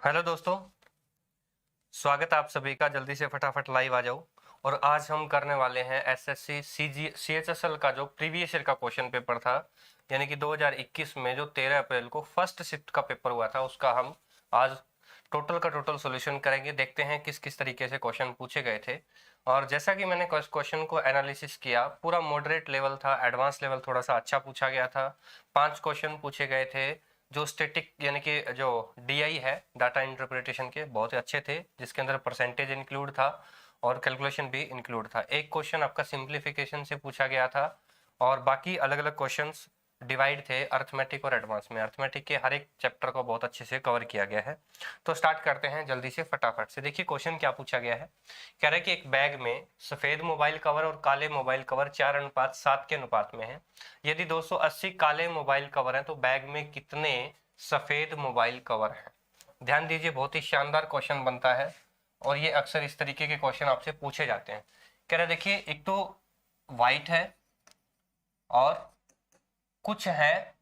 Hello दोस्तों, स्वागत है आप सभी का। जल्दी से फटाफट लाइव आ जाओ। और आज हम करने वाले हैं एसएससी सीएचएसएल का जो प्रीवियस ईयर का क्वेश्चन पेपर था, यानी कि 2021 में जो 13 अप्रैल को फर्स्ट शिफ्ट का पेपर हुआ था, उसका हम आज टोटल का टोटल सॉल्यूशन करेंगे। देखते हैं किस किस तरीके से क्वेश्चन पूछे गए थे। और जैसा कि मैंने क्वेश्चन को एनालिसिस किया, पूरा मॉडरेट लेवल था, एडवांस लेवल थोड़ा सा अच्छा पूछा गया था। 5 क्वेश्चन पूछे गए थे जो स्टैटिक यानी कि जो डीआई है, डाटा इंटरप्रिटेशन के, बहुत ही अच्छे थे, जिसके अंदर परसेंटेज इंक्लूड था और कैलकुलेशन भी इंक्लूड था। एक क्वेश्चन आपका सिंप्लीफिकेशन से पूछा गया था और बाकी अलग अलग क्वेश्चंस डिवाइड थे अर्थमेटिक और एडवांस में। अर्थमेटिक के हर एक चैप्टर को बहुत अच्छे से कवर किया गया है। तो स्टार्ट करते हैं जल्दी से फटाफट से। देखिए क्वेश्चन क्या पूछा गया है। कह रहा है कि एक बैग में सफेद मोबाइल कवर और काले मोबाइल कवर 4:7 के अनुपात में है। यदि 280 काले मोबाइल कवर हैं तो बैग में कितने सफेद मोबाइल कवर हैं। ध्यान दीजिए, बहुत ही शानदार क्वेश्चन बनता है और ये अक्सर इस तरीके के क्वेश्चन आपसे पूछे जाते हैं। कह रहे देखिए, एक तो व्हाइट है और कुछ है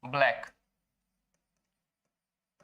ब्लैक,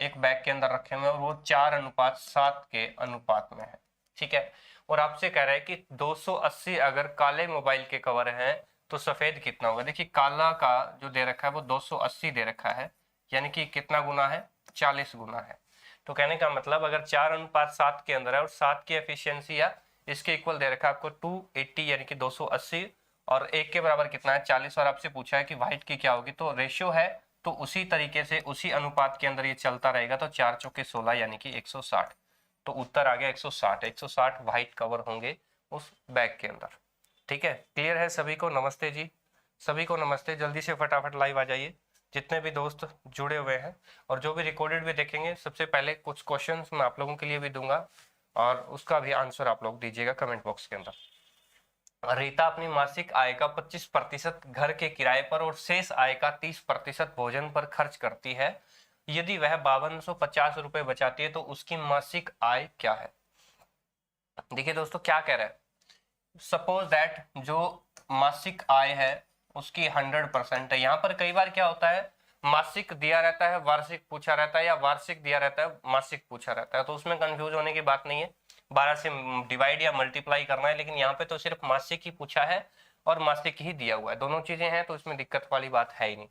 एक बैग के अंदर रखे हुए और वो 4:7 के अनुपात में है। ठीक है। और आपसे कह रहा है कि 280 अगर काले मोबाइल के कवर हैं तो सफेद कितना होगा। देखिए काला का जो दे रखा है वो 280 दे रखा है, यानी कि कितना गुना है, 40 गुना है। तो कहने का मतलब अगर 4:7 के अंदर है और 7 की एफिशिएंसी या इसके इक्वल दे रखा है आपको 280, यानी कि 280, और एक के बराबर कितना है, 40। और आपसे पूछा है कि व्हाइट की क्या होगी, तो रेशियो है, तो उसी तरीके से उसी अनुपात के अंदर ये चलता रहेगा। तो 4 चौके 16 यानी कि 160। तो उत्तर आ गया 160। 160 व्हाइट कवर होंगे उस बैग के अंदर। ठीक है, क्लियर है सभी को? नमस्ते जी, सभी को नमस्ते। जल्दी से फटाफट लाइव आ जाइए जितने भी दोस्त जुड़े हुए हैं, और जो भी रिकॉर्डेड भी देखेंगे, सबसे पहले कुछ क्वेश्चंस मैं आप लोगों के लिए भी दूंगा और उसका भी आंसर आप लोग दीजिएगा कमेंट बॉक्स के अंदर। रीता अपनी मासिक आय का 25% घर के किराए पर और शेष आय का 30% भोजन पर खर्च करती है। यदि वह 5250 रुपए बचाती है तो उसकी मासिक आय क्या है। देखिए दोस्तों क्या कह रहा है, सपोज दैट जो मासिक आय है उसकी 100% है। यहाँ पर कई बार क्या होता है, मासिक दिया रहता है, वार्षिक पूछा रहता है, या वार्षिक दिया रहता है, मासिक पूछा रहता है, तो उसमें कंफ्यूज होने की बात नहीं है। 12 से डिवाइड या मल्टीप्लाई करना है, लेकिन यहाँ पे तो सिर्फ मासिक ही पूछा है और मासिक ही दिया हुआ है, दोनों चीजें हैं, तो इसमें दिक्कत वाली बात है ही नहीं।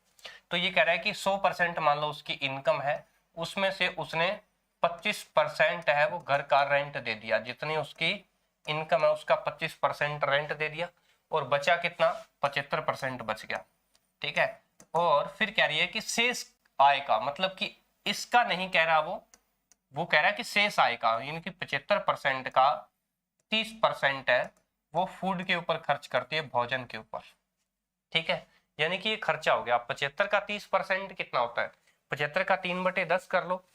तो ये कह रहा है कि 100% मान लो उसकी इनकम है, उसमें से उसने 25% है वो घर का रेंट दे दिया, जितनी उसकी इनकम है उसका 25% रेंट दे दिया, और बचा कितना, 75% बच गया। ठीक है। और फिर कह रही है कि शेष आय का, मतलब कि इसका नहीं कह रहा, वो कह रहा है कि शेष आय का, यानी कि 75% का 30% है वो फूड के ऊपर खर्च करती है, भोजन के ऊपर। ठीक है, यानी कि ये खर्चा हो गया। 75 का 30% कितना होता है, 75 का 3/10 कर लो।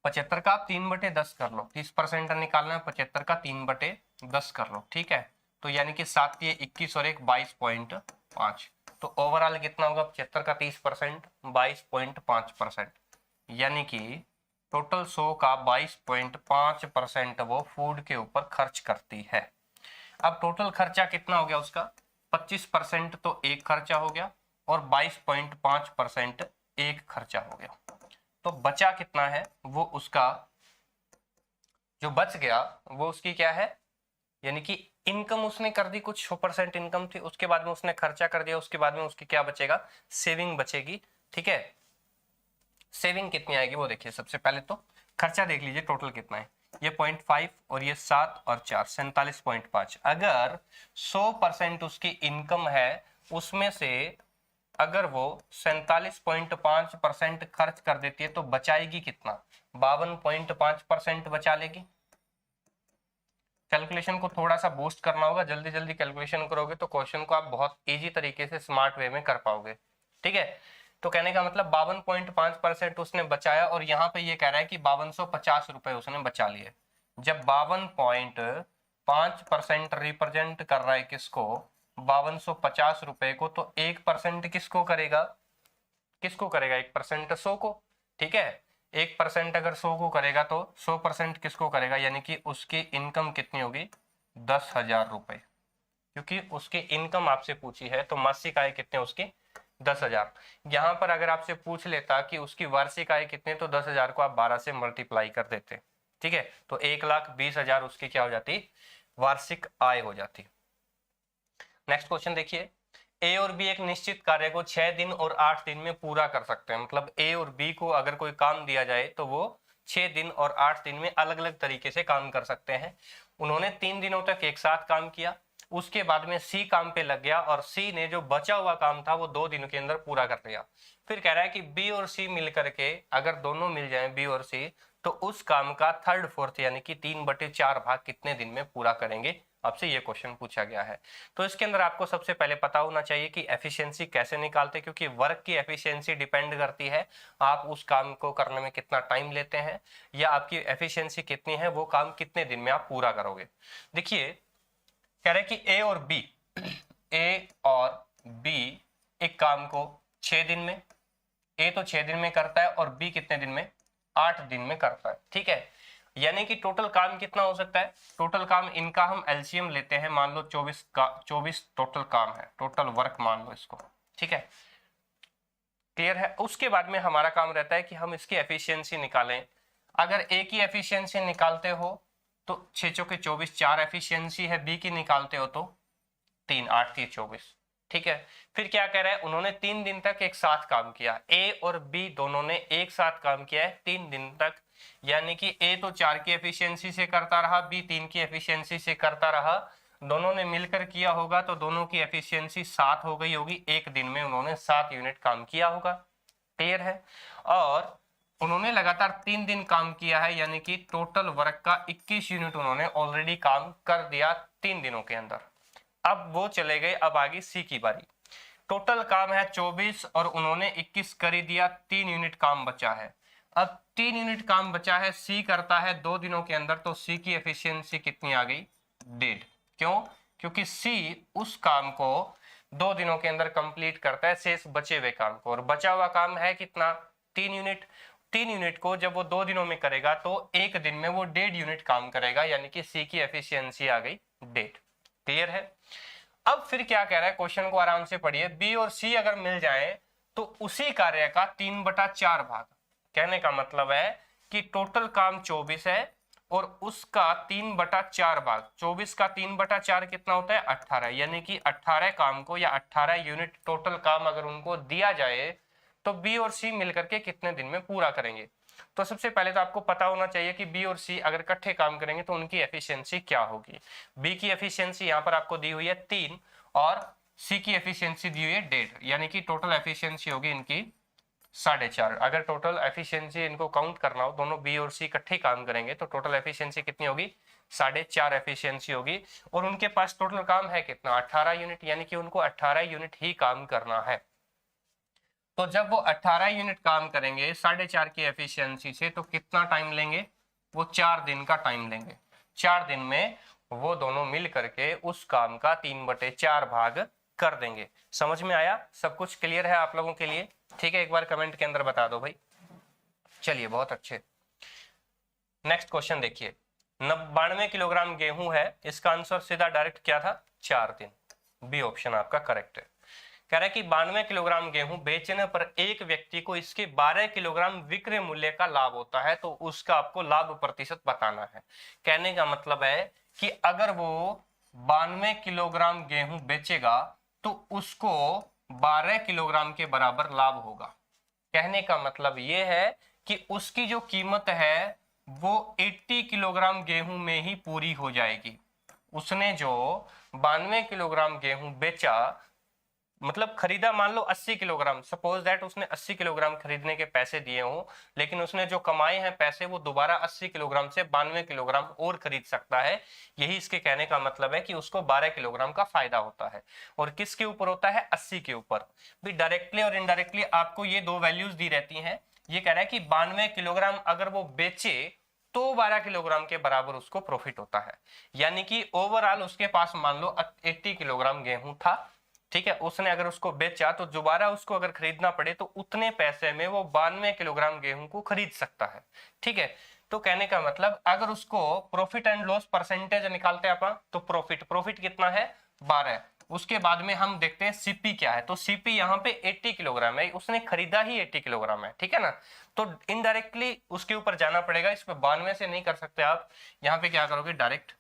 75 का आप 3/10 कर लो, 30% निकालना है, 75 का 3/10 कर लो। ठीक है, तो यानी कि 7 ये 21 और 22.5, तो ओवरऑल कितना होगा, 75 का 30% 22.5%, यानी कि टोटल 100 का 22.5% वो फूड के ऊपर खर्च करती है। अब टोटल खर्चा कितना हो गया उसका, 25% तो एक खर्चा हो गया और 22.5% एक खर्चा हो गया। तो बचा कितना है, वो उसका जो बच गया वो उसकी क्या है, यानी कि इनकम उसने कर दी, कुछ 100% इनकम थी, उसके बाद में उसने खर्चा कर दिया, उसके बाद में उसकी क्या बचेगा, सेविंग बचेगी। ठीक है, सेविंग कितनी आएगी वो देखिए। सबसे पहले तो खर्चा देख लीजिए टोटल कितना है, ये 0.5 और ये 7 और 4 47.5। अगर 100% उसकी इनकम है, उसमें से अगर वो 47.5% खर्च कर देती है तो बचाएगी कितना, 52.5% बचा लेगी। कैलकुलेशन को थोड़ा सा बूस्ट करना होगा, जल्दी जल्दी कैलकुलेशन करोगे तो क्वेश्चन को आप बहुत इजी तरीके से स्मार्ट वे में कर पाओगे। ठीक है, तो कहने का मतलब 52.5% उसने बचाया, और यहाँ पे ये कह रहा है कि 5250 रुपए उसने बचा लिए। जब 52.5% रिप्रेजेंट कर रहा है किसको, 5250 रुपए को, तो 1% किसको करेगा, किसको करेगा, 1% 100 को। ठीक है, 1% अगर 100 को करेगा तो 100% किसको करेगा, यानी कि उसकी इनकम कितनी होगी, 10,000 रुपए, क्योंकि उसकी इनकम आपसे पूछी है। तो मासिक आय कितने उसकी, 10,000। यहाँ पर अगर आपसे पूछ लेता कि उसकी वार्षिक आय कितनी, तो 10,000 को आप 12 से मल्टीप्लाई कर देते, ठीक है, तो 1,20,000 उसकी क्या हो जाती, वार्षिक आय हो जाती। नेक्स्ट क्वेश्चन देखिए, ए और बी एक निश्चित कार्य को 6 दिन और 8 दिन में पूरा कर सकते हैं। मतलब ए और बी को अगर कोई काम दिया जाए तो वो 6 दिन और 8 दिन में अलग अलग तरीके से काम कर सकते हैं। उन्होंने 3 दिनों तक एक साथ काम किया, उसके बाद में सी काम पे लग गया और सी ने जो बचा हुआ काम था वो 2 दिनों के अंदर पूरा कर लिया। फिर कह रहा है कि बी और सी मिलकर के अगर दोनों मिल जाए बी और सी, तो उस काम का 3/4 यानी कि 3/4 भाग कितने दिन में पूरा करेंगे, आपसे ये क्वेश्चन पूछा गया है। तो इसके अंदर आपको सबसे पहले पता होना चाहिए कि एफिशिएंसी कैसे निकालते, क्योंकि वर्क की एफिशिएंसी डिपेंड करती है आप उस काम को करने में कितना टाइम लेते हैं, या आपकी एफिशिएंसी कितनी है, वो काम कितने दिन में आप पूरा करोगे। देखिए कह रहे कि ए और बी एक काम को 6 दिन में, ए तो 6 दिन में करता है और बी कितने दिन में, 8 दिन में करता है, ठीक है। यानी कि टोटल काम कितना हो सकता है, टोटल काम इनका हम एलसीएम लेते हैं, मान लो 24 टोटल काम है, टोटल वर्क मान लो इसको, ठीक है, क्लियर है। उसके बाद में हमारा काम रहता है कि हम इसकी एफिशिएंसी निकालें। अगर ए की एफिशिएंसी निकालते हो तो 6 चौके 24, 4 एफिशिएंसी है, बी की निकालते हो तो 3, 8 3 24, ठीक है। फिर क्या कह रहा है, उन्होंने 3 दिन तक एक साथ काम किया, ए और बी दोनों ने एक साथ काम किया है 3 दिन तक, यानी कि ए तो 4 की एफिशिएंसी से करता रहा, बी 3 की एफिशिएंसी से करता रहा, दोनों ने मिलकर किया होगा तो दोनों की एफिशिएंसी 7 हो गई होगी, एक दिन में उन्होंने 7 यूनिट काम किया होगा, क्लियर है। और उन्होंने लगातार 3 दिन काम किया है, यानी कि टोटल वर्क का 21 यूनिट उन्होंने ऑलरेडी काम कर दिया 3 दिनों के अंदर। अब वो चले गए, अब आगे सी की बारी। टोटल काम है 24 और उन्होंने 21 कर ही दिया, 3 यूनिट काम बचा है। अब 3 यूनिट काम बचा है, सी करता है 2 दिनों के अंदर, तो सी की एफिशिएंसी कितनी आ गई, 1.5। क्यों, क्योंकि सी उस काम को 2 दिनों के अंदर कंप्लीट करता है, शेष बचे हुए काम को, और बचा हुआ काम है कितना, 3 यूनिट। 3 यूनिट को जब वो 2 दिनों में करेगा तो एक दिन में वो 1.5 यूनिट काम करेगा, यानी कि सी की एफिशिएंसी आ गई 1.5, क्लियर है। अब फिर क्या कह रहा है, क्वेश्चन को आराम से पढ़िए, बी और सी अगर मिल जाए तो उसी कार्य का 3/4 भाग, कहने का मतलब है कि टोटल काम 24 है और उसका 3/4 भाग, 24 का 3/4 कितना होता है, 18, यानी कि 18 काम को या 18 यूनिट टोटल काम अगर उनको दिया जाए तो बी और सी मिलकर के कितने दिन में पूरा करेंगे। तो सबसे पहले तो आपको पता होना चाहिए कि बी और सी अगर इकट्ठे काम करेंगे तो उनकी एफिशिएंसी क्या होगी। बी की एफिशिएंसी यहाँ पर आपको दी हुई है 3 और सी की एफिशिएंसी दी हुई है 1.5, यानी कि टोटल एफिशिएंसी होगी इनकी 4.5। अगर टोटल एफिशिएंसी इनको काउंट करना हो, दोनों बी और सी इकट्ठे काम करेंगे तो टोटल एफिशिएंसी कितनी होगी, 4.5 एफिशिएंसी होगी। और उनके पास टोटल काम है कितना, 18 यूनिट, यानी कि उनको 18 यूनिट ही काम करना है। तो जब वो 18 यूनिट काम करेंगे 4.5 की एफिशिएंसी से, तो कितना टाइम लेंगे, वो 4 दिन का टाइम लेंगे। 4 दिन में वो दोनों मिल करके उस काम का 3/4 भाग कर देंगे। समझ में आया, सब कुछ क्लियर है आप लोगों के लिए, ठीक है, एक बार कमेंट के अंदर बता दो भाई। चलिए बहुत अच्छे। नेक्स्ट क्वेश्चन देखिए, 92 किलोग्राम गेहूं है, इसका आंसर सीधा डायरेक्ट क्या था, 4 दिन, बी ऑप्शन आपका करेक्ट है। कह रहा है कि 92 किलोग्राम गेहूं बेचने पर एक व्यक्ति को इसके 12 किलोग्राम विक्रय मूल्य का लाभ होता है, तो उसका आपको लाभ प्रतिशत बताना है। कहने का मतलब है कि अगर वो 92 किलोग्राम गेहूं बेचेगा तो उसको 12 किलोग्राम के बराबर लाभ होगा। कहने का मतलब ये है कि उसकी जो कीमत है वो 80 किलोग्राम गेहूं में ही पूरी हो जाएगी। उसने जो 92 किलोग्राम गेहूं बेचा, मतलब खरीदा मान लो 80 किलोग्राम, सपोज दैट उसने 80 किलोग्राम खरीदने के पैसे दिए हों, लेकिन उसने जो कमाए हैं पैसे वो दोबारा 80 किलोग्राम से 92 किलोग्राम और खरीद सकता है। यही इसके कहने का मतलब है कि उसको 12 किलोग्राम का फायदा होता है। और किसके ऊपर होता है, 80 के ऊपर। भी डायरेक्टली और इनडायरेक्टली आपको ये 2 वैल्यूज दी रहती हैं। ये कह रहा है कि 92 किलोग्राम अगर वो बेचे तो 12 किलोग्राम के बराबर उसको प्रॉफिट होता है, यानी कि ओवरऑल उसके पास मान लो 80 किलोग्राम गेहूं था, ठीक है, उसने अगर उसको बेचा तो दोबारा उसको अगर खरीदना पड़े तो उतने पैसे में वो 92 किलोग्राम गेहूं को खरीद सकता है, ठीक है। तो कहने का मतलब अगर उसको प्रॉफिट एंड लॉस परसेंटेज निकालते हैं अपन, तो प्रॉफिट कितना है, 12, उसके बाद में हम देखते हैं सीपी क्या है। तो सीपी यहाँ पे 80 किलोग्राम है, उसने खरीदा ही 80 किलोग्राम है, ठीक है ना। तो इनडायरेक्टली उसके ऊपर जाना पड़ेगा, इस पे 92 से नहीं कर सकते आप। यहाँ पे क्या करोगे, डायरेक्ट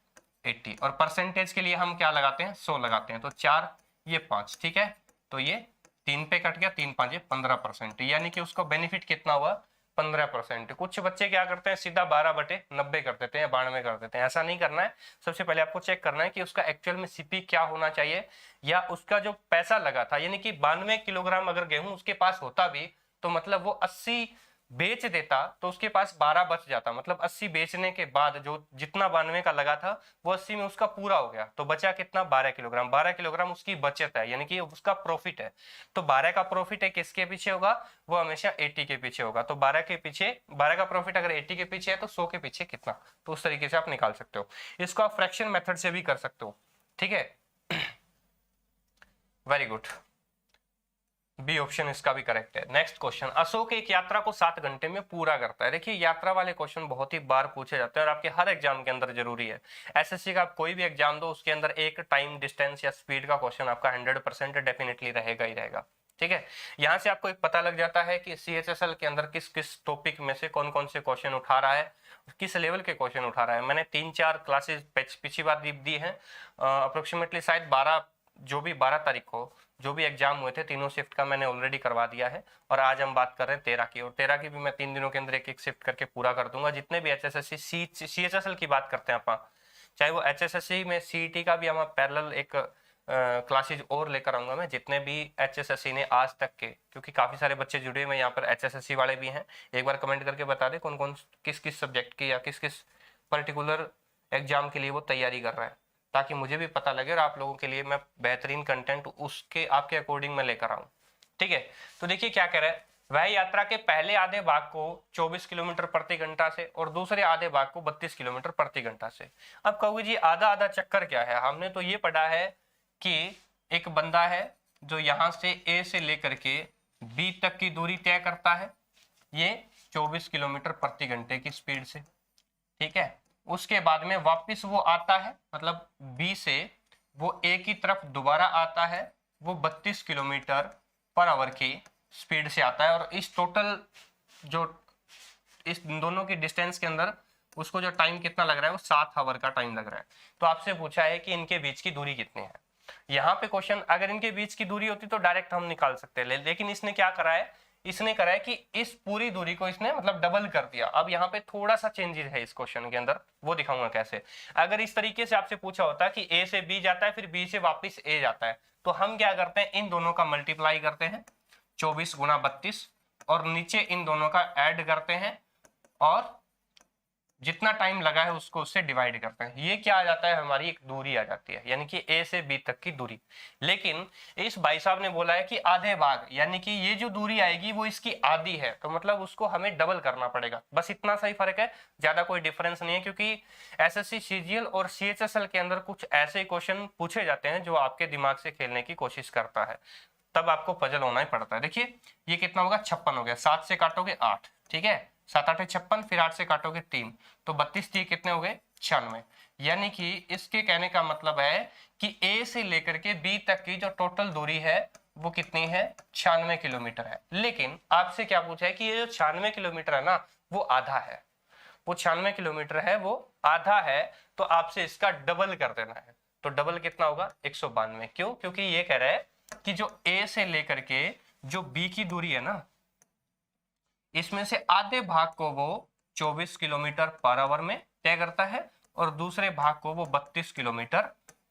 80, और परसेंटेज के लिए हम क्या लगाते हैं, 100 लगाते हैं। तो 4 ये 5, ठीक है। तो ये 3 पे कट गया, 3 5 ये 15%, यानी कि उसको बेनिफिट कितना हुआ, 15%। कुछ बच्चे क्या करते हैं, सीधा 12/90 कर देते हैं, 92 कर देते हैं। ऐसा नहीं करना है। सबसे पहले आपको चेक करना है कि उसका एक्चुअल में सीपी क्या होना चाहिए, या उसका जो पैसा लगा था, यानी कि 92 किलोग्राम अगर गेहूं उसके पास होता भी, तो मतलब वो 80 बेच देता तो उसके पास 12 बच जाता। मतलब 80 बेचने के बाद जो जितना 92 का लगा था वो 80 में उसका पूरा हो गया, तो बचा कितना, 12 किलोग्राम। 12 किलोग्राम उसकी बचत है, यानी कि उसका प्रॉफिट है। तो 12 का प्रॉफिट है, किसके पीछे होगा, वो हमेशा 80 के पीछे होगा। तो 12 के पीछे, 12 का प्रॉफिट अगर 80 के पीछे है तो 100 के पीछे कितना, तो उस तरीके से आप निकाल सकते हो। इसको आप फ्रैक्शन मेथड से भी कर सकते हो, ठीक है। वेरी गुड, बी ऑप्शन इसका भी करेक्ट है। नेक्स्ट क्वेश्चन, अशोक एक यात्रा को 7 घंटे में पूरा करता है। देखिए यात्रा वाले क्वेश्चन बहुत ही बार पूछे जाते हैं और आपके हर एग्जाम के अंदर जरूरी है। एसएससी का आप कोई भी एग्जाम दो, उसके अंदर एक टाइम, डिस्टेंस या स्पीड का क्वेश्चन आपका 100% डेफिनेटली रहेगा ही रहेगा, ठीक है। यहाँ से आपको एक पता लग जाता है कि CHSL के अंदर किस किस टॉपिक में से कौन कौन से क्वेश्चन उठा रहा है, किस लेवल के क्वेश्चन उठा रहा है। मैंने 3-4 क्लासेस पिछली बार दी है, अप्रोक्सीमेटली शायद 12, जो भी 12 तारीख को जो भी एग्जाम हुए थे, तीनों शिफ्ट का मैंने ऑलरेडी करवा दिया है। और आज हम बात कर रहे हैं 13 की, और 13 की भी मैं 3 दिनों के अंदर एक एक शिफ्ट करके पूरा कर दूंगा। जितने भी HSSC CHSL की बात करते हैं आप, चाहे वो HSSC में CET का भी हम पैरेलल एक क्लासेज और लेकर आऊंगा मैं, जितने भी HSSC ने आज तक के, क्योंकि काफी सारे बच्चे जुड़े हुए यहाँ पर HSSC वाले भी हैं। एक बार कमेंट करके बता दे कौन कौन किस किस सब्जेक्ट की या किस किस पर्टिकुलर एग्जाम के लिए वो तैयारी कर रहा है, ताकि मुझे भी पता लगे और आप लोगों के लिए मैं बेहतरीन कंटेंट उसके आपके अकॉर्डिंग मैं लेकर आऊं, ठीक है। तो देखिए क्या कह रहा है, वह यात्रा के पहले आधे भाग को 24 किलोमीटर प्रति घंटा से और दूसरे आधे भाग को 32 किलोमीटर प्रति घंटा से। अब कहोगे जी आधा आधा चक्कर क्या है, हमने तो ये पढ़ा है कि एक बंदा है जो यहां से ए से लेकर के बी तक की दूरी तय करता है, ये 24 किलोमीटर प्रति घंटे की स्पीड से, ठीक है। उसके बाद में वापस वो आता है, मतलब बी से वो ए की तरफ दोबारा आता है, वो 32 किलोमीटर पर आवर की स्पीड से आता है। और इस टोटल जो इस दोनों की डिस्टेंस के अंदर उसको जो टाइम कितना लग रहा है, वो 7 आवर का टाइम लग रहा है। तो आपसे पूछा है कि इनके बीच की दूरी कितनी है। यहाँ पे क्वेश्चन, अगर इनके बीच की दूरी होती तो डायरेक्ट हम निकाल सकते हैं, लेकिन इसने क्या करा है, इसने करा है कि इस पूरी दूरी को इसने मतलब डबल कर दिया। अब यहाँ पे थोड़ा सा चेंजेस है इस क्वेश्चन के अंदर, वो दिखाऊंगा कैसे। अगर इस तरीके से आपसे पूछा होता कि ए से बी जाता है फिर बी से वापस ए जाता है, तो हम क्या करते हैं, इन दोनों का मल्टीप्लाई करते हैं 24 गुना 32, और नीचे इन दोनों का ऐड करते हैं और जितना टाइम लगा है उसको उससे डिवाइड करते हैं। ये क्या आ जाता है, हमारी एक दूरी आ जाती है, यानी कि ए से बी तक की दूरी। लेकिन इस भाई साहब ने बोला है कि आधे भाग, यानी कि ये जो दूरी आएगी वो इसकी आधी है, तो मतलब उसको हमें डबल करना पड़ेगा। बस इतना सा ही फर्क है, ज्यादा कोई डिफरेंस नहीं है। क्योंकि एसएससी सीजीएल और CHSL के अंदर कुछ ऐसे क्वेश्चन पूछे जाते हैं जो आपके दिमाग से खेलने की कोशिश करता है, तब आपको पजल होना ही पड़ता है। देखिए ये कितना होगा, 56 हो गया, 7 से काटोगे 8, ठीक है, 7 8 56, फिर 8 से काटोगे 3, तो 32 3 कितने हो गए, 96। यानी कि इसके कहने का मतलब है कि ए से लेकर के बी तक की जो टोटल दूरी है वो कितनी है, 96 किलोमीटर है। लेकिन आपसे क्या पूछा है कि ये जो 96 किलोमीटर है ना, वो आधा है, वो 96 किलोमीटर है, वो आधा है, तो आपसे इसका डबल कर देना है। तो डबल कितना होगा, 192। क्यों, क्योंकि ये कह रहा है कि जो ए से लेकर के जो बी की दूरी है ना, इसमें से आधे भाग को वो 24 किलोमीटर पर आवर में तय करता है और दूसरे भाग को वो 32 किलोमीटर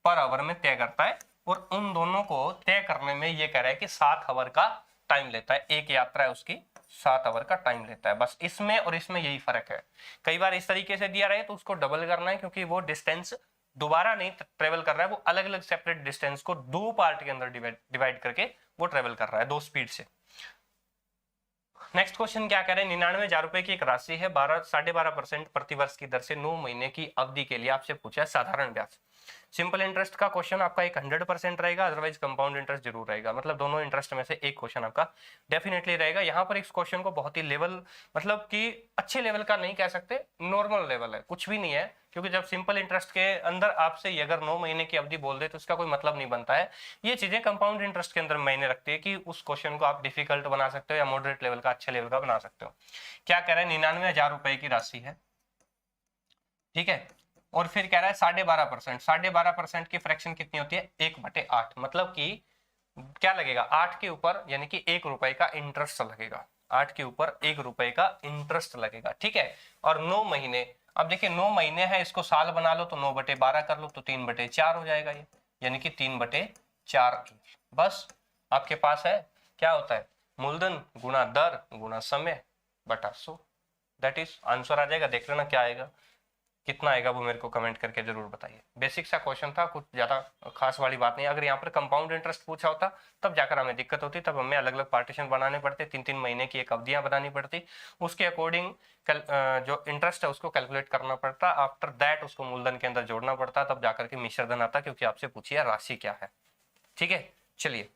पर आवर में तय करता है। और उन दोनों को तय करने में ये कह रहा है कि 7 आवर का टाइम लेता है, एक यात्रा है उसकी 7 आवर का टाइम लेता है। बस इसमें और इसमें यही फर्क है। कई बार इस तरीके से दिया रहे तो उसको डबल करना है, क्योंकि वो डिस्टेंस दोबारा नहीं ट्रेवल कर रहा है, वो अलग अलग सेपरेट डिस्टेंस को 2 पार्ट के अंदर डिवाइड करके वो ट्रेवल कर रहा है 2 स्पीड से। नेक्स्ट क्वेश्चन क्या कह रहे हैं, 99,000 रुपए की एक राशि है, 12.5% प्रतिवर्ष की दर से 9 महीने की अवधि के लिए आपसे पूछा है साधारण ब्याज। सिंपल इंटरेस्ट का क्वेश्चन आपका एक 100% रहेगा, अदरवाइज कंपाउंड इंटरेस्ट जरूर रहेगा, मतलब दोनों इंटरेस्ट में से एक क्वेश्चन आपका डेफिनेटली रहेगा। यहाँ पर इस क्वेश्चन को बहुत ही लेवल, मतलब कि अच्छे लेवल का नहीं कह सकते, नॉर्मल लेवल है, कुछ भी नहीं है, क्योंकि जब सिंपल इंटरेस्ट के अंदर आपसे अगर 9 महीने की अवधि बोल दे तो इसका कोई मतलब नहीं बनता है। ये चीजें कंपाउंड इंटरेस्ट के अंदर मायने रखती है कि उस क्वेश्चन को आप डिफिकल्ट बना सकते हो या मॉडरेट लेवल का, अच्छे लेवल का बना सकते हो। क्या कह रहा है, 99,000 रुपए की राशि है, ठीक है, और फिर कह रहा है 12.5%, 12.5% की फ्रैक्शन कितनी होती है, 1/8, मतलब कि क्या लगेगा, 8 के ऊपर यानी कि 1 रुपए का इंटरेस्ट लगेगा, 8 के ऊपर 1 रुपए का इंटरेस्ट लगेगा, ठीक है। और 9 महीने, अब देखिए 9 महीने हैं, इसको साल बना लो तो 9/12 कर लो तो 3/4 हो जाएगा ये, यानी कि 3/4। बस आपके पास है, क्या होता है, मूलधन गुणा दर गुणा समय बटा 100, दैट इज आंसर आ जाएगा। देख लेना क्या आएगा, कितना आएगा वो मेरे को कमेंट करके जरूर बताइए। बेसिक सा क्वेश्चन था, कुछ ज्यादा खास वाली बात नहीं। अगर यहाँ पर कंपाउंड इंटरेस्ट पूछा होता तब जाकर हमें दिक्कत होती, तब हमें अलग अलग पार्टीशन बनाने पड़ते, 3-3 महीने की एक अवधियां बनानी पड़ती, उसके अकॉर्डिंग जो इंटरेस्ट है उसको कैलकुलेट करना पड़ता, आफ्टर दैट उसको मूलधन के अंदर जोड़ना पड़ता, तब जाकर के मिश्र धन आता, क्योंकि आपसे पूछिए राशि क्या है, ठीक है। चलिए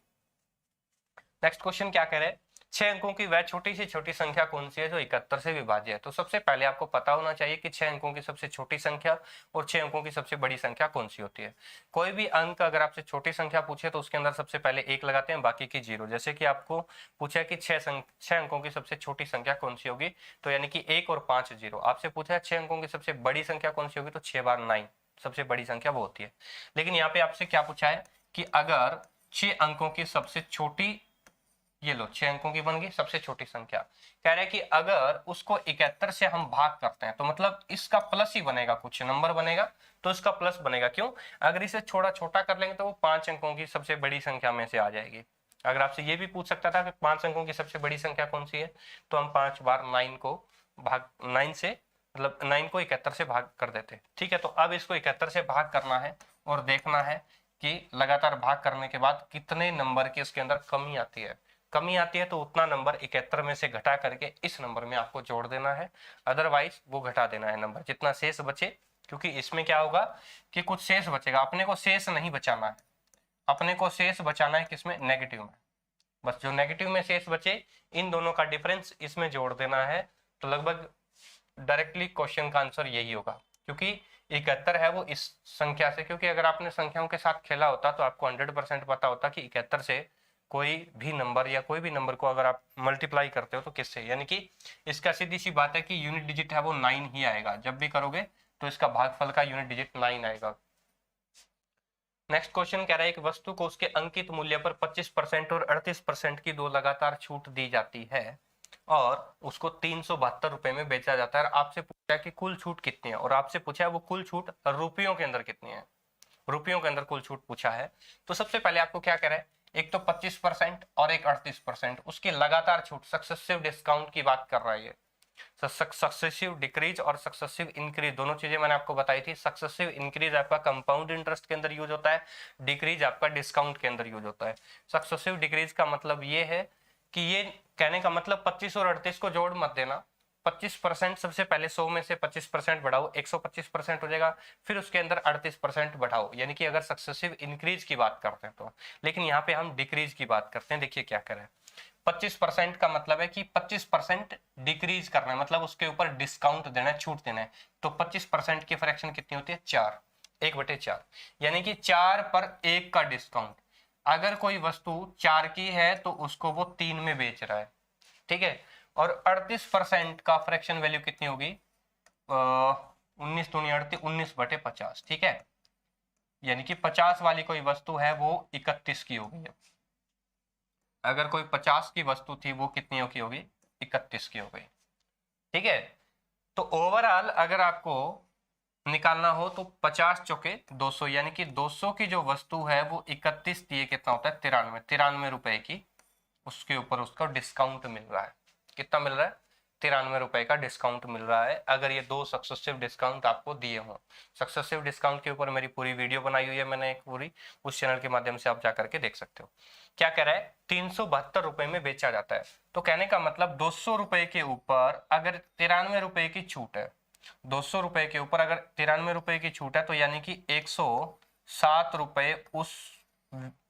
नेक्स्ट क्वेश्चन क्या कह रहे हैं, 6 अंकों की वह छोटी से छोटी संख्या कौन सी है जो 71 से विभाज्य है। तो सबसे पहले आपको पता होना चाहिए कि 6 अंकों की सबसे छोटी संख्या और 6 अंकों की सबसे बड़ी संख्या कौन सी होती है। कोई भी अंक अगर आपसे छोटी संख्या पूछे तो उसके अंदर सबसे पहले 1 लगाते हैं, बाकी की 0। जैसे कि आपको पूछा कि 6 अंकों की सबसे छोटी संख्या कौन सी होगी, तो यानी कि 1 और 5 0। आपसे पूछा है 6 अंकों की सबसे बड़ी संख्या कौन सी होगी, तो 6 बार 9 सबसे बड़ी संख्या वो होती है। लेकिन यहाँ पे आपसे क्या पूछा है कि अगर 6 अंकों की सबसे छोटी, ये लो 6 अंकों की बन गई सबसे छोटी संख्या, कह रहे हैं कि अगर उसको 71 से हम भाग करते हैं तो मतलब इसका प्लस ही बनेगा, कुछ नंबर बनेगा तो इसका प्लस बनेगा। क्यों, अगर इसे छोटा छोटा कर लेंगे तो वो 5 अंकों की सबसे बड़ी संख्या में से आ जाएगी। अगर आपसे ये भी पूछ सकता था कि 5 अंकों की सबसे बड़ी संख्या कौन सी है, तो हम 5 बार 9 को भाग 9 से, मतलब 9 को 71 से भाग कर देते, ठीक है। तो अब इसको 71 से भाग करना है और देखना है कि लगातार भाग करने के बाद कितने नंबर की इसके अंदर कमी आती है। कमी आती है तो उतना नंबर 71 में से घटा करके इस नंबर में आपको जोड़ देना है, अदरवाइज वो घटा देना है नंबर, जितना शेष बचे। क्योंकि इसमें क्या होगा कि कुछ शेष बचेगा, अपने को शेष नहीं बचाना है, अपने को शेष बचाना है किसमें, नेगेटिव में। बस जो नेगेटिव में शेष बचे इन दोनों का डिफरेंस इसमें जोड़ देना है, तो लगभग डायरेक्टली क्वेश्चन का आंसर यही होगा। क्योंकि 71 है वो इस संख्या से, क्योंकि अगर आपने संख्याओं के साथ खेला होता तो आपको 100% पता होता कि 71 से कोई भी नंबर या कोई भी नंबर को अगर आप मल्टीप्लाई करते हो तो किससे, यानी कि इसका सीधी सी बात है कि यूनिट डिजिट है वो 9 ही आएगा, जब भी करोगे तो इसका भागफल का यूनिट डिजिट 9 आएगा। नेक्स्ट क्वेश्चन कह रहा है एक वस्तु को उसके अंकित मूल्य पर 25% और 38% की दो लगातार छूट दी जाती है और उसको 372 रुपए में बेचा जाता है, और आपसे पूछा है कि कुल छूट कितनी है, और आपसे पूछा है वो कुल छूट रुपयों के अंदर कितनी है, रुपयों के अंदर कुल छूट पूछा है। तो सबसे पहले आपको क्या कह रहा है, एक तो 25% और एक 38%, उसकी लगातार छूट, सक्सेसिव डिस्काउंट की बात कर रहा है ये। सक्सेसिव डिक्रीज और सक्सेसिव इंक्रीज दोनों चीजें मैंने आपको बताई थी। सक्सेसिव इंक्रीज आपका कंपाउंड इंटरेस्ट के अंदर यूज होता है, डिक्रीज आपका डिस्काउंट के अंदर यूज होता है। सक्सेसिव डिक्रीज का मतलब ये है कि ये कहने का मतलब 25 और 38 को जोड़ मत देना, 25% सबसे पहले 100 में से 25% बढ़ाओ, 125% हो जाएगा, फिर उसके अंदर 38% बढ़ाओ, यानी कि अगर सक्सेसिव इंक्रीज की बात करते हैं तो। लेकिन यहाँ पे हम डिक्रीज की बात करते हैं, देखिए क्या करें, 25% का मतलब है कि 25% डिक्रीज करना है, मतलब उसके ऊपर डिस्काउंट देना है, छूट देना है। तो 25% की फ्रैक्शन कितनी होती है, 4, 1/4, यानी कि 4 पर 1 का डिस्काउंट। अगर कोई वस्तु 4 की है तो उसको वो 3 में बेच रहा है, ठीक है। और 38% का फ्रैक्शन वैल्यू कितनी होगी, 19 दूनी 38, 19/50, ठीक है। यानी कि 50 वाली कोई वस्तु है वो 31 की होगी। अगर कोई 50 की वस्तु थी वो कितनी की होगी, 31 की हो गई, ठीक है। तो ओवरऑल अगर आपको निकालना हो तो 50 चौके 200, यानी कि 200 की जो वस्तु है वो 31 दिए कितना होता है, 93 रुपए की, उसके ऊपर उसका डिस्काउंट मिल रहा है। कितना मिल रहा है, 93 रुपए का डिस्काउंट मिल रहा है, अगर ये 2 सक्सेसिव डिस्काउंट आपको दिए हों। सक्सेसिव डिस्काउंट के ऊपर मेरी पूरी वीडियो बनाई हुई है मैंने एक पूरी, उस चैनल के माध्यम से आप जाकर के देख सकते हो। क्या कह रहा है, 372 रुपए में बेचा जाता है। तो कहने का मतलब 200 रुपए के ऊपर अगर 93 रुपए की छूट है, ₹200 के ऊपर अगर 93 रुपए की छूट है तो यानी कि 107 रुपए उस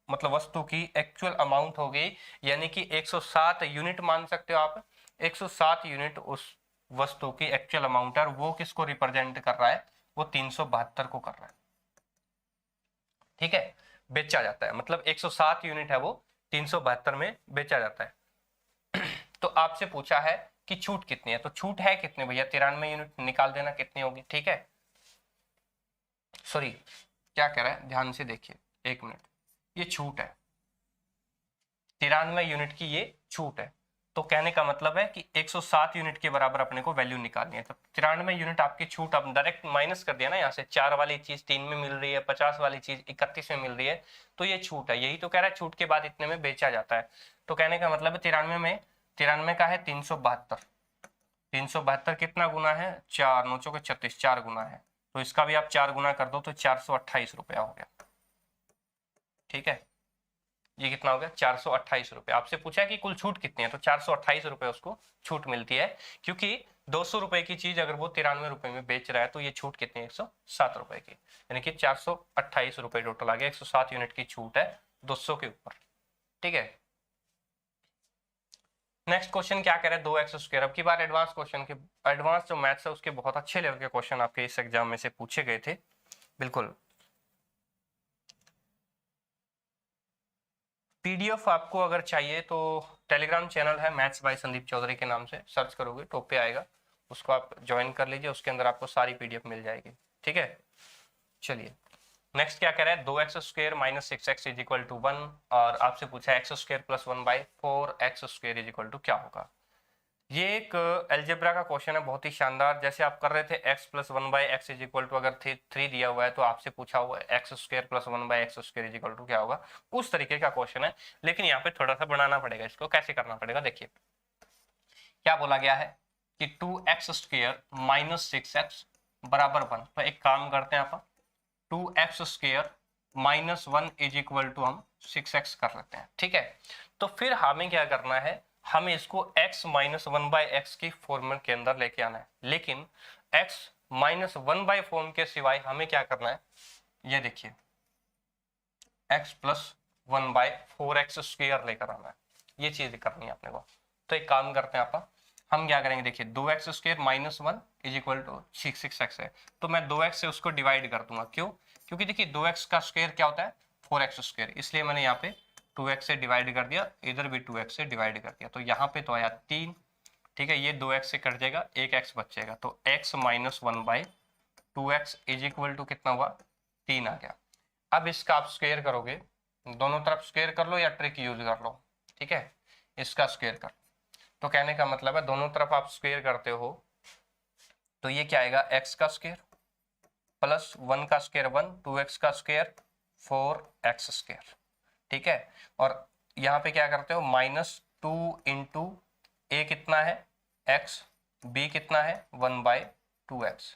मतलब वस्तु की एक्चुअल अमाउंट हो गई, यानी कि 107 यूनिट मान सकते हो आप। 107 यूनिट उस वस्तु की एक्चुअल अमाउंट है, और वो किसको रिप्रेजेंट कर रहा है? वो 372 को कर रहा है। ठीक है, बेचा जाता है, मतलब 107 यूनिट है वो 372 में बेचा जाता है। तो आपसे पूछा है कि छूट कितनी है, तो छूट है कितने भैया? 93 यूनिट, निकाल देना कितनी होगी। ठीक है, सॉरी क्या कह रहा है, ध्यान से देखिए, एक मिनट, ये छूट है 93 यूनिट की, ये छूट है। तो कहने का मतलब है कि 107 यूनिट के बराबर अपने को वैल्यू निकालनी है। तो 93 यूनिट आपकी छूट, अब डायरेक्ट माइनस कर दिया ना यहाँ से, 4 वाली चीज 3 में मिल रही है, 50 वाली चीज 31 में मिल रही है, तो ये छूट है। यही तो कह रहा है छूट के बाद इतने में बेचा जाता है। तो कहने का मतलब है 93 में, 93 का है 372, 372 कितना गुना है? 4 9 के 36, 4 गुना है। तो इसका भी आप 4 गुना कर दो तो 428 रुपया हो गया। ठीक है, ये कितना हो गया? 428 रुपए। आपसे पूछा है कि कुल छूट कितनी है, तो 428 रुपए उसको छूट मिलती है, क्योंकि 200 रुपए की चीज अगर वो 93 रुपए में बेच रहा है तो ये छूट कितनी है? 107 रुपए की, यानी कि 428 रुपए टोटल आ गया। 107 यूनिट की छूट है 200 के ऊपर। ठीक है, नेक्स्ट क्वेश्चन क्या कह रहे हैं? 2x²। अब की बार एडवांस क्वेश्चन के, एडवांस जो मैथ्स है उसके बहुत अच्छे लेवल के क्वेश्चन आपके इस एग्जाम में से पूछे गए थे। बिल्कुल, पीडीएफ आपको अगर चाहिए तो टेलीग्राम चैनल है मैथ्स बाय संदीप चौधरी के नाम से, सर्च करोगे टॉप पे आएगा, उसको आप ज्वाइन कर लीजिए, उसके अंदर आपको सारी पीडीएफ मिल जाएगी। ठीक है, चलिए नेक्स्ट क्या कह रहा है? 2x² minus 6x is equal to 1, और आपसे पूछा है x² plus 1/4x² is equal to क्या होगा। ये एक एल्जेब्रा का क्वेश्चन है, बहुत ही शानदार। जैसे आप कर रहे थे x plus 1/x is equal to, अगर 3 दिया हुआ है तो आपसे पूछा हुआ है x² plus 1/x² is equal to क्या होगा, उस तरीके का क्वेश्चन है। लेकिन यहाँ पे थोड़ा सा बनाना पड़ेगा, इसको कैसे करना पड़ेगा देखिए। क्या बोला गया है कि 2x² माइनस 6x बराबर 1। तो एक काम करते हैं आप, 2x² minus 1 is equal to हम 6x कर लेते हैं। ठीक है, तो फिर हमें क्या करना है, हमें इसको x माइनस 1/x की फॉर्मूले के अंदर लेके आना है। लेकिन x माइनस 1/4 के सिवाय हमें क्या करना है, ये देखिए, x प्लस 1/4x² लेकर आना है, ये चीज करनी है अपने को। तो एक काम करते हैं आप, हम क्या करेंगे, देखिए 2x² minus 1 is equal to 6x है, तो मैं 2x से उसको डिवाइड कर दूंगा। क्यों? क्योंकि देखिए 2x का स्क्वायर क्या होता है? 4x², इसलिए मैंने यहाँ पे 2x से डिवाइड कर दिया, इधर भी 2x से डिवाइड कर दिया, तो यहाँ पे तो आया 3। ठीक है, ये 2x से कट जाएगा, एक x बचेगा, तो x minus 1/2x is equal to कितना हुआ? 3 आ गया। अब इसका आप स्क्वायर करोगे, दोनों तरफ स्क्वायर कर लो या ट्रिक यूज कर लो। ठीक है, इसका स्क्वायर कर, तो कहने का मतलब है दोनों तरफ आप स्क्वायर करते हो तो ये क्या आएगा? x का स्क्वायर प्लस 1 का स्क्वायर 1, 2x का स्क्वायर 4x²। ठीक है, और यहाँ पे क्या करते हो, -2 इंटू a कितना है x, b कितना है 1/2x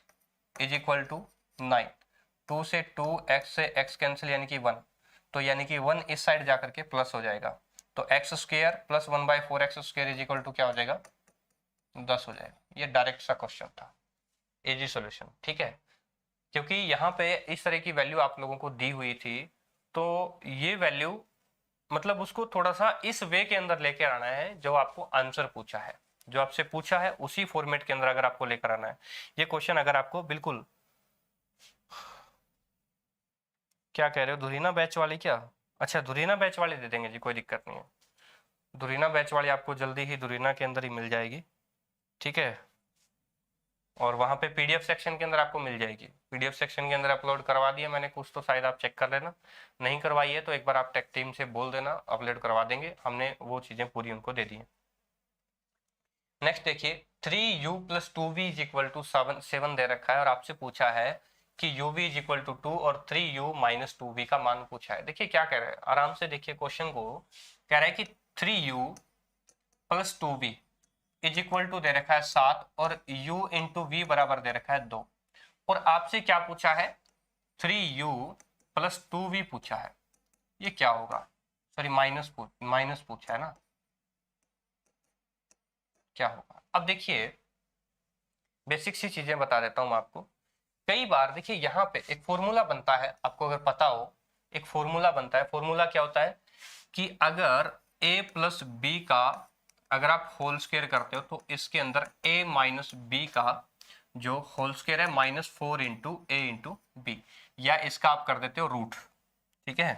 इज इक्वल टू 9। 2 से 2, x से x कैंसिल, यानी कि 1, तो यानी कि 1 इस साइड जाकर के प्लस हो जाएगा, तो x² plus 1/4x² is equal to क्या हो जाएगा? 10 हो जाएगा। ये डायरेक्ट सा क्वेश्चन था, इजी सॉल्यूशन। ठीक है, क्योंकि यहाँ पे इस तरह की वैल्यू आप लोगों को दी हुई थी, तो ये वैल्यू मतलब उसको थोड़ा सा इस वे के अंदर लेकर आना है, जो आपको आंसर पूछा है, जो आपसे पूछा है उसी फॉर्मेट के अंदर अगर आपको लेकर आना है। ये क्वेश्चन अगर आपको बिल्कुल, क्या कह रहे हो, धुरीना बैच वाली क्या? अच्छा, धुरीना बैच वाली दे देंगे जी, कोई दिक्कत नहीं है। धुरीना बैच वाली आपको जल्दी ही धुरीना के अंदर ही मिल जाएगी। ठीक है, और वहां पे पीडीएफ सेक्शन के अंदर आपको मिल जाएगी, पीडीएफ सेक्शन के अंदर अपलोड करवा दिया मैंने कुछ, तो शायद आप चेक कर लेना, नहीं करवाई है तो एक बार आप टेक टीम से बोल देना, अपलोड करवा देंगे, हमने वो चीजें पूरी उनको दे दी हैं। नेक्स्ट देखिए, 3u plus 2v is equal to 7 दे रखा है, और आपसे पूछा है कि uv इज इक्वल टू 2 और 3u माइनस 2v का मान पूछा है। देखिए क्या कह रहा है, आराम से देखिए क्वेश्चन को, कह रहा है कि 3u plus 2v is equal to दे रखा है 7, और u इंटू वी बराबर दे रखा है 2, और आपसे क्या पूछा है? 3u प्लस 2v पूछा है। ये क्या होगा? सॉरी, माइनस पूछा है ना, क्या होगा? अब देखिए बेसिक सी चीजें बता देता हूँ मैं आपको। कई बार देखिए यहाँ पे एक फॉर्मूला बनता है, आपको अगर पता हो, एक फॉर्मूला बनता है। फॉर्मूला क्या होता है कि अगर a प्लस बी का अगर आप होल स्क्वायर करते हो तो इसके अंदर a माइनस बी का जो होल स्क्वायर है -4 इंटू ए इंटू बी, या इसका आप कर देते हो रूट। ठीक है,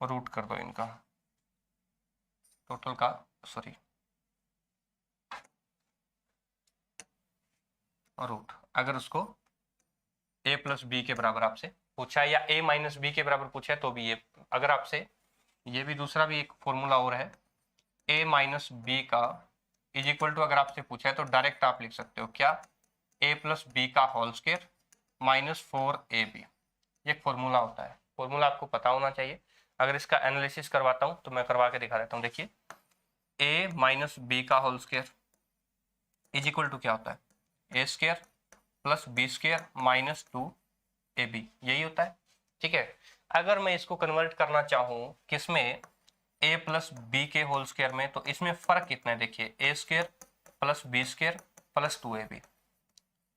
रूट कर दो इनका टोटल का, सॉरी रूट। अगर उसको a प्लस बी के बराबर आपसे पूछा है या a माइनस बी के बराबर पूछा है तो भी ये, अगर आपसे ये भी दूसरा भी एक फॉर्मूला और है, a माइनस बी का इज इक्वल टू अगर आपसे पूछा है तो डायरेक्ट आप लिख सकते हो क्या, a प्लस बी का होल स्क्वायर -4ab। ये एक फॉर्मूला होता है, फॉर्मूला आपको पता होना चाहिए। अगर इसका एनालिसिस करवाता हूं तो मैं करवा के दिखा देता हूं। देखिए a माइनस बी का whole square is equal to क्या होता है, a square plus B square -2ab, यही होता है। ठीक है, अगर मैं इसको कन्वर्ट करना चाहूं किसमें, a प्लस बी के होल स्क्वायर में, तो इसमें फर्क कितना है, देखिए a square plus B square plus 2ab।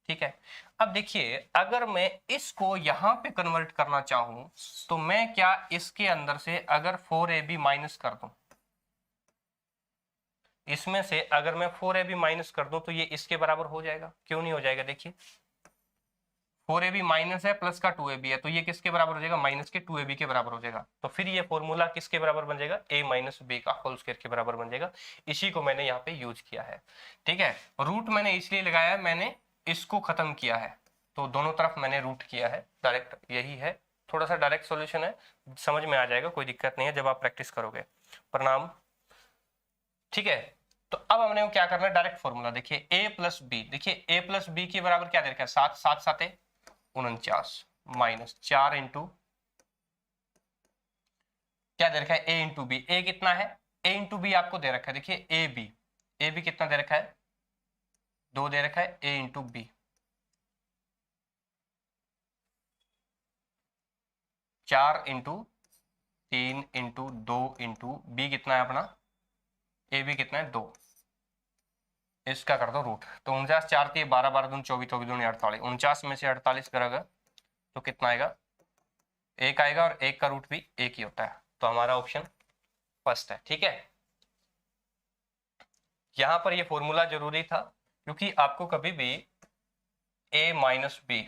ठीक है, अब देखिए अगर मैं इसको यहां पे कन्वर्ट करना चाहूं तो मैं क्या इसके अंदर से अगर 4ab माइनस कर दूं, इसमें से अगर मैं 4ab माइनस कर दूं तो ये इसके बराबर हो जाएगा, क्यों नहीं हो जाएगा। देखिए 4ab माइनस है प्लस का 2ab है, तो ये किसके बराबर हो जाएगा, माइनस के 2ab के बराबर हो जाएगा। तो फिर ये फॉर्मूला किसके बराबर बन जाएगा, a माइनस बी का होल स्क्वायर के बराबर बन जाएगा। इसी को मैंने यहाँ पे यूज किया है। ठीक है, रूट मैंने इसलिए लगाया है, मैंने इसको खत्म किया है, तो दोनों तरफ मैंने रूट किया है, डायरेक्ट यही है। थोड़ा सा डायरेक्ट सोल्यूशन है, समझ में आ जाएगा, कोई दिक्कत नहीं है जब आप प्रैक्टिस करोगे। प्रणाम। ठीक है, तो अब हमने क्या करना है, डायरेक्ट फॉर्मूला। देखिए a प्लस बी, देखिए a प्लस बी के बराबर क्या दे रखा है, 7, 7 7 49 माइनस 4 इंटू क्या दे रखा है, a इंटू बी। a कितना है, a इंटू बी आपको दे रखा है। देखिए ए बी कितना दे रखा है, 2 दे रखा है, a into B 4 into 3 into 2 into B कितना है अपना, ए बी कितना है 2, इसका कर दो रूट। तो 49 4 3 12 12 दूनी 24 24 दूनी 48, 49 में से 48 करेगा तो कितना आएगा, एक आएगा, और एक का रूट भी एक ही होता है, तो हमारा ऑप्शन फर्स्ट है। ठीक है, यहां पर ये फॉर्मूला जरूरी था क्योंकि आपको कभी भी a माइनस बी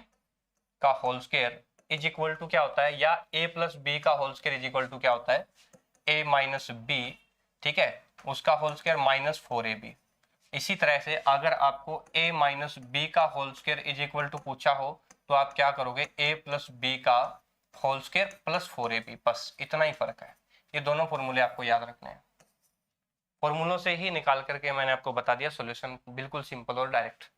का whole square is equal to क्या होता है, या a प्लस बी का whole square is equal to क्या होता है, a माइनस बी, ठीक है, उसका होल स्क्वायर -4ab। इसी तरह से अगर आपको a माइनस बी का whole square is equal to पूछा हो तो आप क्या करोगे, a प्लस बी का होल स्क्वायर प्लस 4ab, बस इतना ही फर्क है। ये दोनों फॉर्मूले आपको याद रखने हैं, फॉर्मूलों से ही निकाल करके मैंने आपको बता दिया, सॉल्यूशन बिल्कुल सिंपल और direct.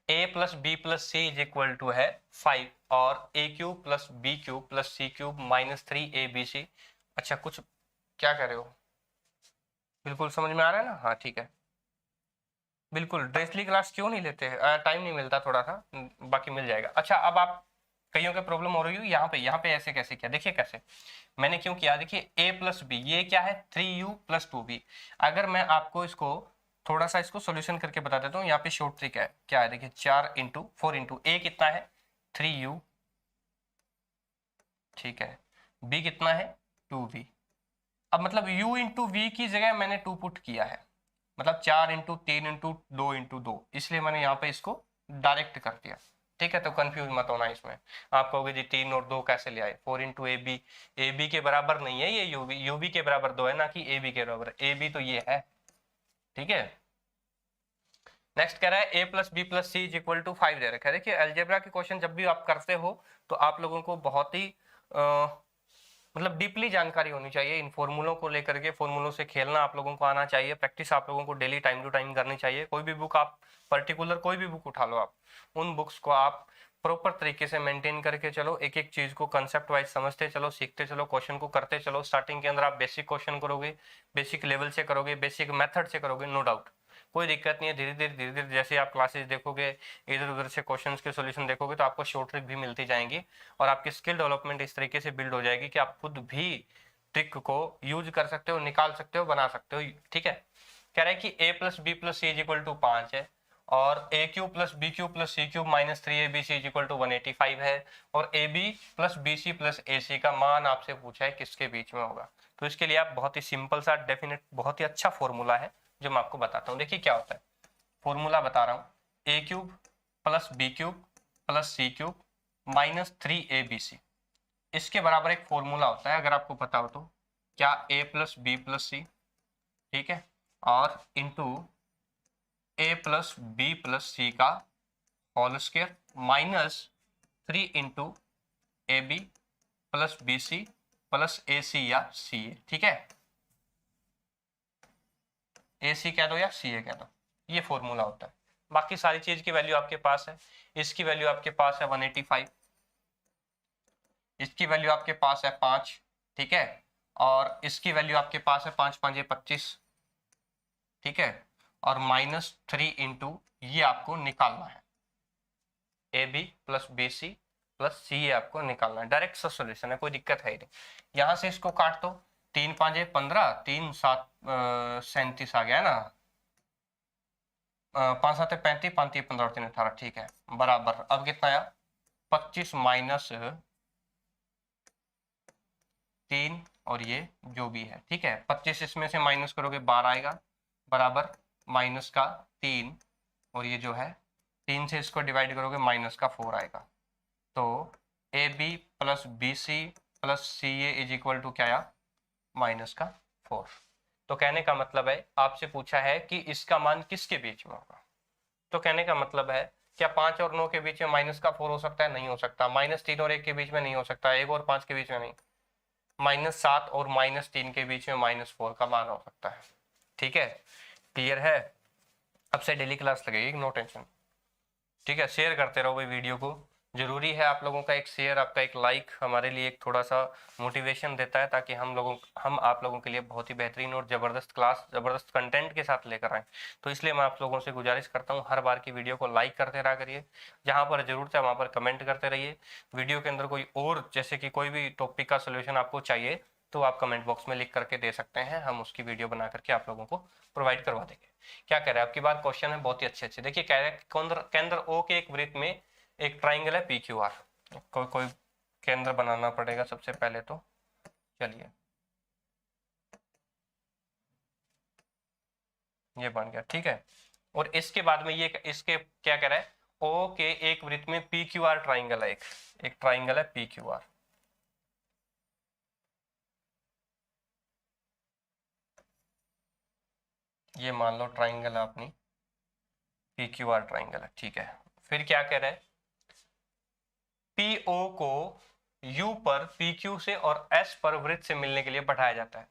a plus B plus C is equal to है 5 और a cube plus B cube plus C cube -3abc। अच्छा, कुछ क्या कह रहे हो, बिल्कुल समझ में आ रहा है ना, हाँ ठीक है। बिल्कुल डायरेक्टली क्लास क्यों नहीं लेते, टाइम नहीं मिलता थोड़ा सा, बाकी मिल जाएगा। अच्छा, अब आप कईयों के प्रॉब्लम हो रही हो यहाँ पे ऐसे कैसे किया, देखिए कैसे मैंने क्यों किया। देखिए a प्लस बी, ये क्या है 3u प्लस 2b। अगर मैं आपको इसको थोड़ा सा इसको सॉल्यूशन करके बता देता हूँ, यहाँ पे शॉर्ट ट्रिक है, क्या है देखिए 4 इंटू 4 इंटू a कितना है 3u, ठीक है, b कितना है 2v। अब मतलब u इंटू वी की जगह मैंने 2 पुट किया है, मतलब 4 इंटू 3 इंटू 2 इंटू 2, इसलिए मैंने यहाँ पे इसको डायरेक्ट कर दिया। ठीक है, तो कंफ्यूज मत होना इसमें। आप कहोगे जी 3 और 2 कैसे ले आए, 4 इंटू ए बी के बराबर नहीं है, ये यूबी के बराबर 2 है, ना कि ए बी के बराबर। ए बी तो ये है। ठीक है, नेक्स्ट कह रहा है a plus B plus C is equal to 5 दे रखा है। देखिए अलजेब्रा के क्वेश्चन जब भी आप करते हो तो आप लोगों को बहुत ही मतलब डीपली जानकारी होनी चाहिए इन फॉर्मूलों को लेकर के। फॉर्मूलों से खेलना आप लोगों को आना चाहिए, प्रैक्टिस आप लोगों को डेली टाइम टू टाइम करनी चाहिए। कोई भी बुक आप पर्टिकुलर कोई भी बुक उठा लो, आप उन बुक्स को आप प्रॉपर तरीके से मेंटेन करके चलो, एक एक चीज को कंसेप्ट वाइज समझते चलो, सीखते चलो, क्वेश्चन को करते चलो। स्टार्टिंग के अंदर आप बेसिक क्वेश्चन करोगे, बेसिक लेवल से करोगे, बेसिक मेथड से करोगे, नो डाउट कोई दिक्कत नहीं है। धीरे धीरे जैसे आप क्लासेस देखोगे, इधर उधर से क्वेश्चंस के सॉल्यूशन देखोगे, तो आपको शॉर्ट ट्रिक भी मिलती जाएंगी और आपकी स्किल डेवलपमेंट इस तरीके से बिल्ड हो जाएगी कि आप खुद भी ट्रिक को यूज कर सकते हो, निकाल सकते हो, बना सकते हो। ठीक है, कह रहा है कि a plus B plus C is equal to 5 है, और a cube plus B cube plus C cube minus 3abc is equal to 185 है, और a B plus B C plus a c का मान आपसे पूछा है किसके बीच में होगा। तो इसके लिए आप बहुत ही सिंपल सा डेफिनेट, बहुत ही अच्छा फॉर्मूला है जो मैं आपको बताता हूँ। देखिए क्या होता है, फॉर्मूला बता रहा हूँ, a cube plus B cube plus C cube minus 3abc, इसके बराबर एक फॉर्मूला होता है, अगर आपको पता हो तो, क्या a plus B plus c, ठीक है, और into a plus B plus c का whole square minus 3 into a B plus B C plus a c या सी ए, ठीक है, ए सी कह दो या सी ए कह दो, ये फॉर्मूला होता है। बाकी सारी चीज की वैल्यू आपके पास है, इसकी वैल्यू आपके पास है 185, इसकी वैल्यू आपके पास है 5, ठीक है, और इसकी वैल्यू आपके पास है 5 5 25, ठीक है, और माइनस 3 इंटू ये आपको निकालना है, a B plus B C plus C a आपको निकालना है। डायरेक्ट सा सोल्यूशन है, कोई दिक्कत है ही नहीं। यहां से इसको काट दो, 3 5 15, 3 7 37 आ गया ना, 5 7 35, 5 3 15 और 3 18, ठीक है, बराबर अब कितना आया 25 माइनस 3 और ये जो भी है, ठीक है, 25 इसमें से माइनस करोगे 12 आएगा, बराबर माइनस का 3, और ये जो है 3 से इसको डिवाइड करोगे माइनस का 4 आएगा। तो A B plus B C plus C A is equal to क्या आया, माइनस का 4। तो कहने का मतलब है, आपसे पूछा है कि इसका मान किसके बीच में होगा, तो कहने का मतलब है क्या 5 और 9 के बीच में माइनस का 4 हो सकता है, नहीं हो सकता। माइनस 3 और 1 के बीच में नहीं हो सकता, 1 और 5 के बीच में नहीं। माइनस 7 और माइनस 3 के बीच में माइनस 4 का मान हो सकता है, ठीक है, क्लियर है। अब से डेली क्लास लगेगी, नो टेंशन, ठीक है। शेयर करते रहो भाई वीडियो को, जरूरी है आप लोगों का एक शेयर, आपका एक लाइक हमारे लिए एक थोड़ा सा मोटिवेशन देता है, ताकि हम आप लोगों के लिए बहुत ही बेहतरीन और ज़बरदस्त क्लास, ज़बरदस्त कंटेंट के साथ लेकर आएँ। तो इसलिए मैं आप लोगों से गुजारिश करता हूँ, हर बार की वीडियो को लाइक करते रहा करिए, जहाँ पर ज़रूरत है वहाँ पर कमेंट करते रहिए। वीडियो के अंदर कोई और, जैसे कि कोई भी टॉपिक का सोल्यूशन आपको चाहिए, तो आप कमेंट बॉक्स में लिख करके दे सकते हैं, हम उसकी वीडियो बना करके आप लोगों को प्रोवाइड करवा देंगे। क्या कह रहे हैं, आपकी बात क्वेश्चन है बहुत ही अच्छे। देखिए कह रहे हैं केंद्र ओ के एक वृत्त में एक ट्राइंगल है पी क्यू आर, कोई केंद्र बनाना पड़ेगा सबसे पहले, तो चलिए ये बन गया, ठीक है। और इसके बाद में ये इसके क्या कह रहा है, ओ के एक वृत्त में पी क्यू आर ट्राइंगल है, एक ट्राइंगल है पी क्यू आर, ये मान लो ट्राइंगल है अपनी पी क्यू आर ट्राइंगल है, ठीक है। फिर क्या कह रहा है, पी ओ को यू पर पी क्यू से और एस पर वृत्त से मिलने के लिए बढ़ाया जाता है।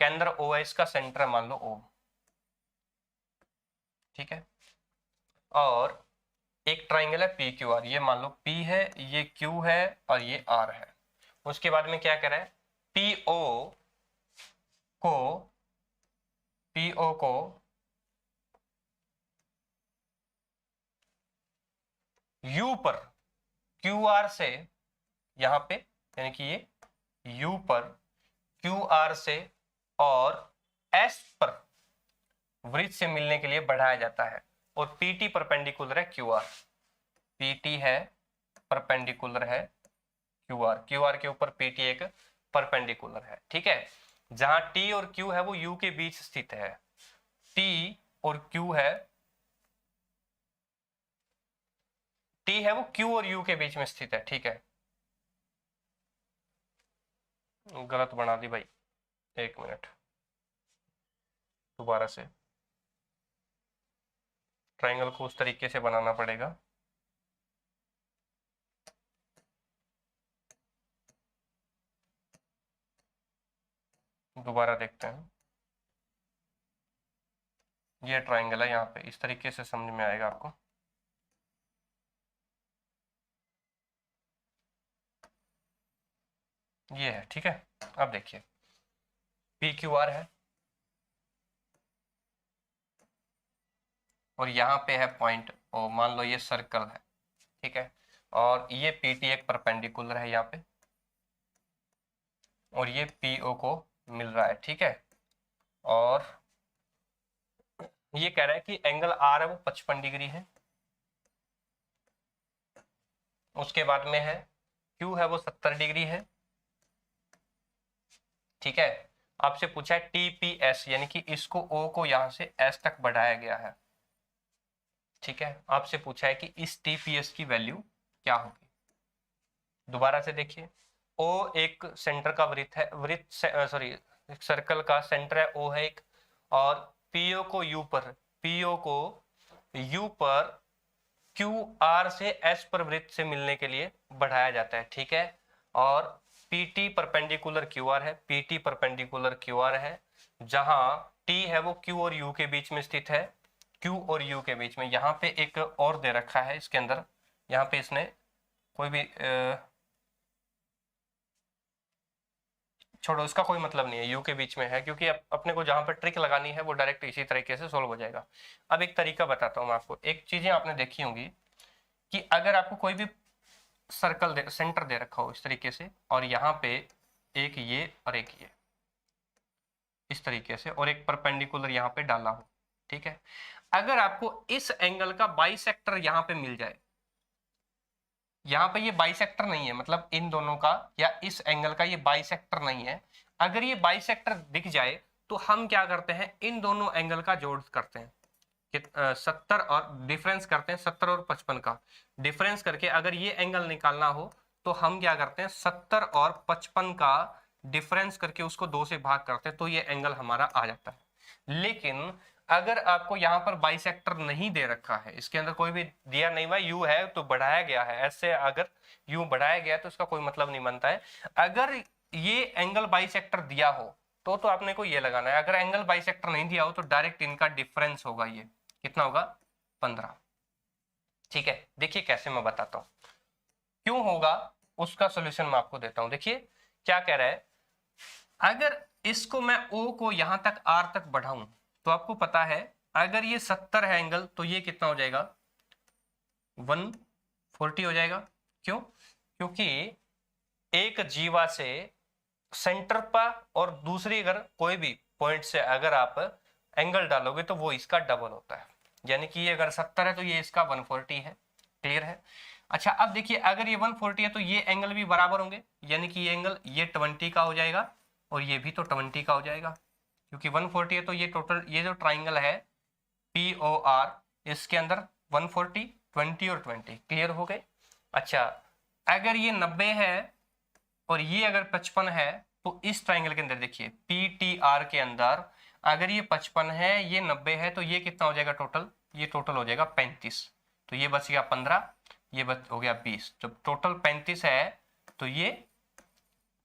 केंद्र ओ है, इसका सेंटर मान लो ओ, ठीक है, और एक ट्राइंगल है पी क्यू आर, ये मान लो पी है, ये क्यू है और ये आर है। उसके बाद में क्या कह रहा है, पी ओ को पी ओ को यू पर क्यू आर से, यहां पे यानी कि ये यू पर क्यू आर से और एस पर वृत्त से मिलने के लिए बढ़ाया जाता है। और पीटी परपेंडिकुलर है क्यू आर, पीटी है परपेंडिकुलर है क्यू आर, क्यू आर के ऊपर पीटी एक परपेंडिकुलर है, ठीक है। जहां टी और क्यू है वो यू के बीच स्थित है, टी और क्यू है, टी है वो क्यू और यू के बीच में स्थित है, ठीक है। गलत बना दी भाई, एक मिनट, दोबारा से ट्राइंगल को उस तरीके से बनाना पड़ेगा। दोबारा देखते हैं, ये ट्राइंगल है, यहाँ पे इस तरीके से समझ में आएगा आपको। ये है, ठीक है। अब देखिए पी क्यू आर है और यहाँ पे है पॉइंट ओ, मान लो ये सर्कल है, ठीक है, और ये पी टी एक परपेंडिकुलर है यहाँ पे, और ये पी ओ को मिल रहा है, ठीक है। और ये कह रहा है कि एंगल आर है वो 55 डिग्री है। उसके बाद में है क्यू है वो 70 डिग्री है। ठीक है, आपसे पूछा है टीपीएस, यानी कि इसको ओ को यहां से एस तक बढ़ाया गया है। ठीक है, आपसे पूछा है कि इस टीपीएस की वैल्यू क्या होगी। दोबारा से देखिए, ओ एक सेंटर का वृत्त है, सॉरी सर्कल का सेंटर है ओ है एक, और पीओ को यू पर, पीओ को यू पर क्यू आर से एस पर वृत्त से मिलने के लिए बढ़ाया जाता है। ठीक है, और पीटी परपेंडिकुलर क्यू आर है, पीटी परपेंडिकुलर क्यू आर है, जहां टी है वो क्यू और यू के बीच में स्थित है, क्यू और यू के बीच में। यहाँ पे एक और दे रखा है इसके अंदर, यहाँ पे इसने कोई भी छोड़ो, इसका कोई मतलब नहीं है, यू के बीच में है, क्योंकि अपने को जहां पर ट्रिक लगानी है वो डायरेक्ट इसी तरीके से सोल्व हो जाएगा। अब एक तरीका बताता हूँ मैं आपको। एक चीजें आपने देखी होंगी कि अगर आपको कोई भी सर्कल सेंटर दे रखा हो इस तरीके से, और यहाँ पे एक ये और एक ये इस तरीके से, और एक परपेंडिकुलर यहाँ पे डाला हो। ठीक है, अगर आपको इस एंगल का बाइसेक्टर यहाँ पे मिल जाए, यहाँ पे ये बाइसेक्टर नहीं है, मतलब इन दोनों का या इस एंगल का ये बाइसेक्टर नहीं है, अगर ये बाइसेक्टर दिख जाए तो हम क्या करते हैं, इन दोनों एंगल का जोड़ करते हैं, 70 और डिफरेंस करते हैं, 70 और 55 का डिफरेंस करके अगर ये एंगल निकालना हो तो हम क्या करते हैं, 70 और 55 का डिफरेंस करके उसको 2 से भाग करते हैं, तो ये एंगल हमारा आ जाता है। लेकिन अगर आपको यहाँ पर बाइसेक्टर नहीं दे रखा है, इसके अंदर कोई भी दिया नहीं हुआ, यू है तो बढ़ाया गया है, ऐसे अगर यू बढ़ाया गया तो इसका कोई मतलब नहीं बनता है। अगर ये एंगल बाइसेक्टर दिया हो तो आपने को ये लगाना है, अगर एंगल बाइसेक्टर नहीं दिया हो तो डायरेक्ट इनका डिफरेंस होगा, ये कितना होगा, 15। ठीक है, देखिए कैसे मैं बताता हूं क्यों होगा, उसका सोल्यूशन मैं आपको देता हूं। देखिए क्या कह रहा है, अगर इसको मैं ओ को यहां तक आर तक बढ़ाऊं तो आपको पता है अगर ये 70 है एंगल तो ये कितना हो जाएगा, 140 हो जाएगा। क्यों, क्योंकि एक जीवा से सेंटर पर और दूसरी अगर कोई भी पॉइंट से अगर आप एंगल डालोगे तो वो इसका डबल होता है, यानी कि ये अगर 70 है तो ये इसका 140 है। क्लियर है। अच्छा अब देखिए, अगर ये 140 है तो ये एंगल भी बराबर होंगे, यानी कि ये एंगल ये 20 का हो जाएगा और ये भी तो 20 का हो जाएगा, क्योंकि 140 है तो ये टोटल, ये जो ट्राइंगल है पी ओ आर, इसके अंदर 140, 20 और 20 क्लियर हो गए। अच्छा अगर ये 90 है और ये अगर 55 है तो इस ट्राइंगल के अंदर देखिए पी टी आर के अंदर अगर ये 55 है ये 90 है तो ये कितना हो जाएगा टोटल, ये टोटल हो जाएगा 35, तो ये बच गया 15, ये हो गया 20। जब टोटल 35 है तो ये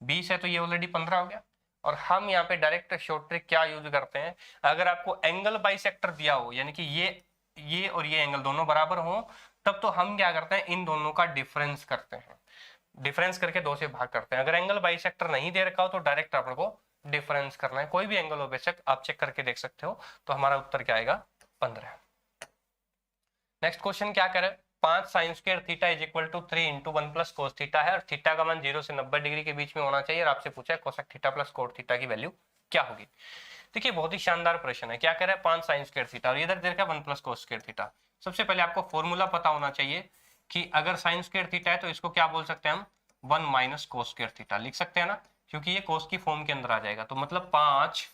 20 है तो ये ऑलरेडी 15 हो गया। और हम यहाँ पे डायरेक्ट शॉर्ट ट्रिक क्या यूज करते हैं, अगर आपको एंगल बाइसेक्टर दिया हो, यानी कि ये और ये एंगल दोनों बराबर हो, तब तो हम क्या करते हैं, इन दोनों का डिफरेंस करते हैं, डिफरेंस करके 2 से भाग करते हैं। अगर एंगल बाइसेक्टर नहीं दे रखा हो तो डायरेक्ट आप लोगों को डिफरेंस करना है, कोई भी एंगल हो बेशक, आप चेक करके देख सकते हो। तो हमारा उत्तर क्या आएगा, 15। नेक्स्ट क्वेश्चन क्या करे, 5 sine square theta is equal to 3 into 1 plus cos theta है, और थीटा का मान 0 से 90 डिग्री के बीच में होना चाहिए, और आपसे पूछा है cosec theta plus cot theta की वैल्यू क्या होगी। देखिए बहुत ही शानदार प्रश्न है, क्या कह रहा है, 5 साइन स्क्वायर थीटा और इधर देखा 1 प्लस कोस स्क्वायर थीटा। सबसे पहले आपको फॉर्मूला पता होना चाहिए कि अगर साइन स्क्वायर थीटा है तो इसको क्या बोल सकते हैं हम, 1 माइनस कोस स्क्वायर थीटा लिख सकते हैं ना, क्योंकि ये कोस की फॉर्म के अंदर आ जाएगा। तो मतलब 5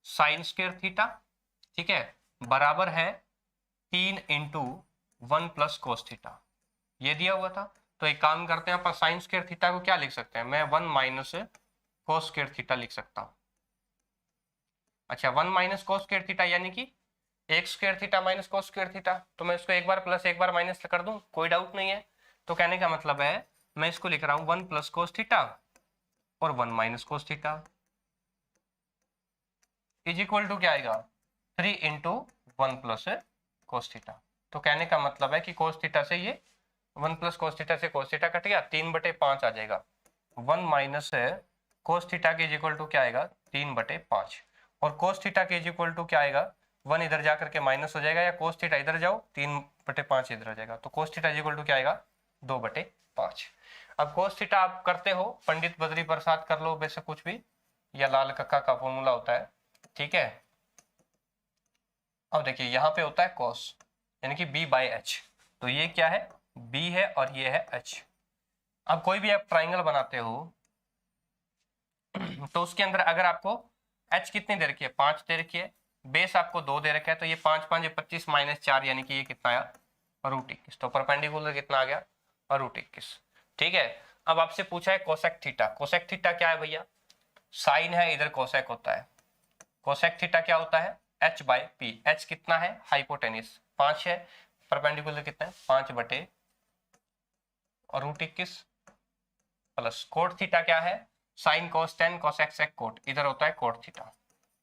साइन स्क्वायर थीटा, ठीक है, बराबर है 3 इंटू 1 प्लस कोस थीटा, ये दिया हुआ था। तो एक काम करते हैं, अपन साइन स्क्वायर थीटा को क्या लिख सकते हैं, मैं 1 माइनस कोस स्क्वायर थीटा लिख सकता हूं। अच्छा 1 माइनस कोस स्क्वायर थीटा यानी कि एक square theta minus cos square theta, तो मैं इसको एक बार प्लस एक बार माइनस कर दूं, कोई डाउट नहीं है। तो कहने का मतलब है मैं इसको लिख रहा हूं 1 प्लस कोस थीटा और 1 minus cos theta is equal to क्या आएगा, 3 इंटू 1 प्लस कोस थीटा। तो कहने का मतलब है कि कोस थीटा से ये 1 प्लस कोस थीटा से कोस थीटा कट गया, 3/5 आ जाएगा। 1 माइनस कोस थीटा के इज इक्वल टू क्या आएगा, 3/5, और कोस थीटा के इज इक्वल टू क्या आएगा, 1 इधर जाकर के माइनस हो जाएगा, या कोस थीटा इधर जाओ 3/5 इधर आ जाएगा, तो cos theta is equal to क्या आएगा, 2/5। अब कोस थीटा आप करते हो पंडित बद्री प्रसाद कर लो वैसे कुछ भी, या लाल कक्का का फॉर्मूला होता है, ठीक है। अब देखिए यहाँ पे होता है cos, यानी कि b बाई एच, तो ये क्या है, b है और ये है h। अब कोई भी आप ट्राइंगल बनाते हो तो उसके अंदर अगर आपको h कितनी दे रखी है, 5 दे रखी है, बेस आपको 2 दे रखा है, तो ये 5 5 25 माइनस 4 यानी कि ये कितना आया, √21। तो परपेंडिकुलर कितना आ गया, √21। ठीक है। अब आपसे पूछा है कोसेक थीटा। कोसेक थीटा क्या है भैया, साइन है, इधर कोसेक होता है। कोसेक थीटा क्या होता है, h बाई पी। h कितना है, हाइपोटेनिस 5 है, परपेंडिकुलर कितना है 5 बटे √21 प्लस कोट थीटा क्या है, sine cos tan cosec sec cot, इधर होता है कोट थीटा।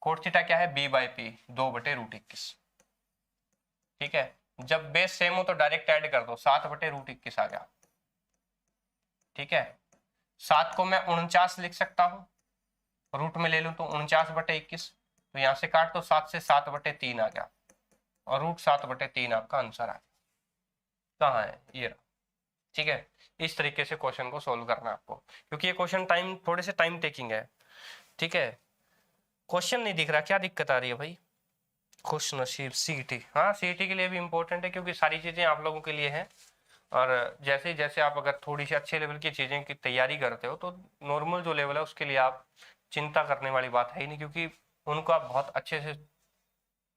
कोट थीटा क्या है, b बाई पी 2 बटे √21। ठीक है। जब बेस सेम हो तो डायरेक्ट ऐड कर दो, 7 बटे √21 आ गया। ठीक है। 7 को मैं 49 लिख सकता हूँ, रूट में ले लूँ तो 49 बटे 21, तो यहाँ से काट तो 7 से 7 बटे 3 आ गया, और √7 बटे 3 आपका आंसर आ गया। कहाँ है ये रहा। ठीक है। इस तरीके से क्वेश्चन को सोल्व करना है आपको, क्योंकि ये क्वेश्चन टाइम थोड़े से टाइम टेकिंग है। ठीक है। क्वेश्चन नहीं दिख रहा, क्या दिक्कत आ रही है भाई, खुश नसीब सीईटी। हाँ सीईटी के लिए भी इंपॉर्टेंट है, क्योंकि सारी चीजें आप लोगों के लिए हैं। और जैसे जैसे आप अगर थोड़ी सी अच्छे लेवल की चीजें की तैयारी करते हो, तो नॉर्मल जो लेवल है उसके लिए आप चिंता करने वाली बात है ही नहीं, क्योंकि उनको आप बहुत अच्छे से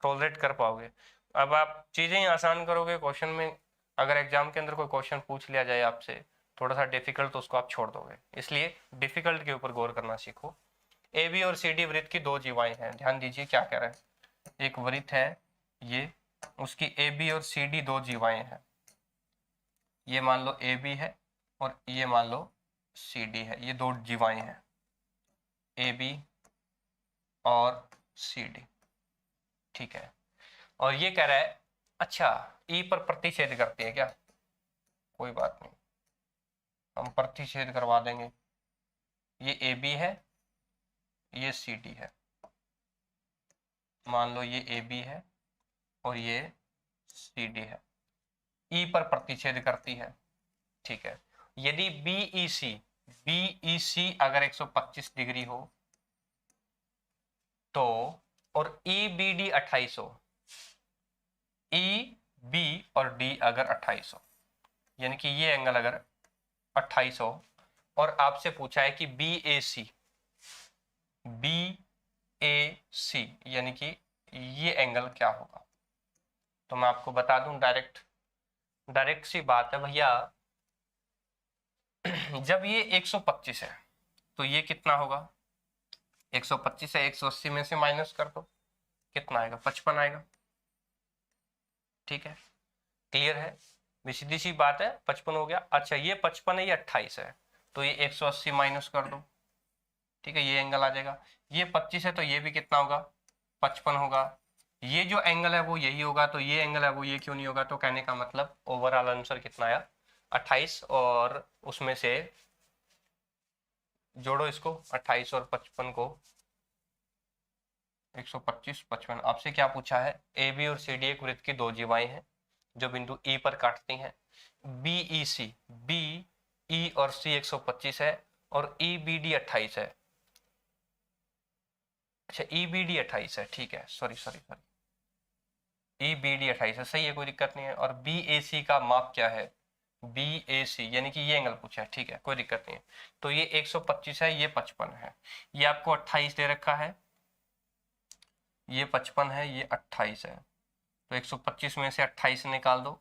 टॉलरेट कर पाओगे। अब आप चीजें ही आसान करोगे, क्वेश्चन में अगर एग्जाम के अंदर कोई क्वेश्चन पूछ लिया जाए आपसे थोड़ा सा डिफिकल्ट, तो उसको आप छोड़ दोगे। इसलिए डिफिकल्ट के ऊपर गौर करना सीखो। ए बी और सी डी वृत्त की 2 जीवाएं हैं, ध्यान दीजिए क्या कह रहा है। एक वृत्त है ये, उसकी ए बी और सी डी 2 जीवाएं हैं। ये मान लो ए बी है और ये मान लो सी डी है, ये 2 जीवाएं हैं, ए बी और सी डी। ठीक है। और ये कह रहा है अच्छा ई पर प्रतिच्छेद करती है क्या, कोई बात नहीं, हम प्रतिच्छेद करवा देंगे। ये ए बी है, ये सी डी है, मान लो ये ए बी है और ये सी डी है, ई पर प्रतिच्छेद करती है। ठीक है। यदि बीईसी अगर 125 डिग्री हो तो, और ईबीडी 28 हो, ई बी और डी अगर 28 हो, यानी कि ये एंगल अगर 28 हो, और आपसे पूछा है कि बी ए सी यानी कि ये एंगल क्या होगा, तो मैं आपको बता दूं डायरेक्ट सी बात है भैया। जब ये 125 है तो ये कितना होगा, 125 है, 180 में से माइनस कर दो, कितना आएगा, 55 आएगा। ठीक है। क्लियर है, सीधी सी बात है, 55 हो गया। अच्छा ये 55 है, ये 28 है, तो ये 180 माइनस कर दो। ठीक है, ये एंगल आ जाएगा। ये 25 है तो ये भी कितना होगा, 55 होगा। ये जो एंगल है वो यही होगा, तो ये एंगल है वो ये क्यों नहीं होगा, तो कहने का मतलब ओवरऑल आंसर कितना आया, 28, और उसमें से जोड़ो इसको 28 और 55 को, 125 55। आपसे क्या पूछा है, ए बी और सी डी एक वृत्त की 2 जीवाएं हैं जो बिंदु ई पर काटती हैं। बी ई और सी 125 है और ई बी डी 28 है। अच्छा ई बी डी 28 है, ठीक है, सॉरी ई बी डी 28 है, सही है, कोई दिक्कत नहीं है। और बी ए सी का माप क्या है, बी ए सी यानी कि ये एंगल पूछा है, ठीक है, कोई दिक्कत नहीं है। तो ये 125 है, ये 55 है, ये आपको 28 दे रखा है, ये 55 है, ये 28 है, तो 125 में से 28 निकाल दो,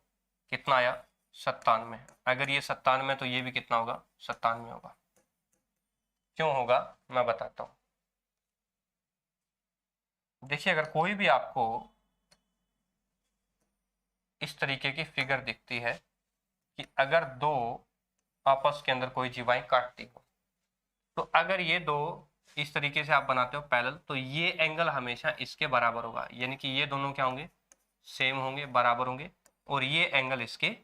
कितना आया, 97। अगर ये 97 तो ये भी कितना होगा, 97 होगा। क्यों होगा मैं बताता हूं। देखिए अगर कोई भी आपको इस तरीके की फिगर दिखती है कि अगर दो आपस के अंदर कोई जीवाएं काटती हो, तो अगर ये दो इस तरीके से आप बनाते हो पैरेलल, तो ये एंगल हमेशा इसके बराबर होगा, यानी कि ये दोनों क्या होंगे, सेम होंगे, बराबर होंगे, और ये एंगल इसके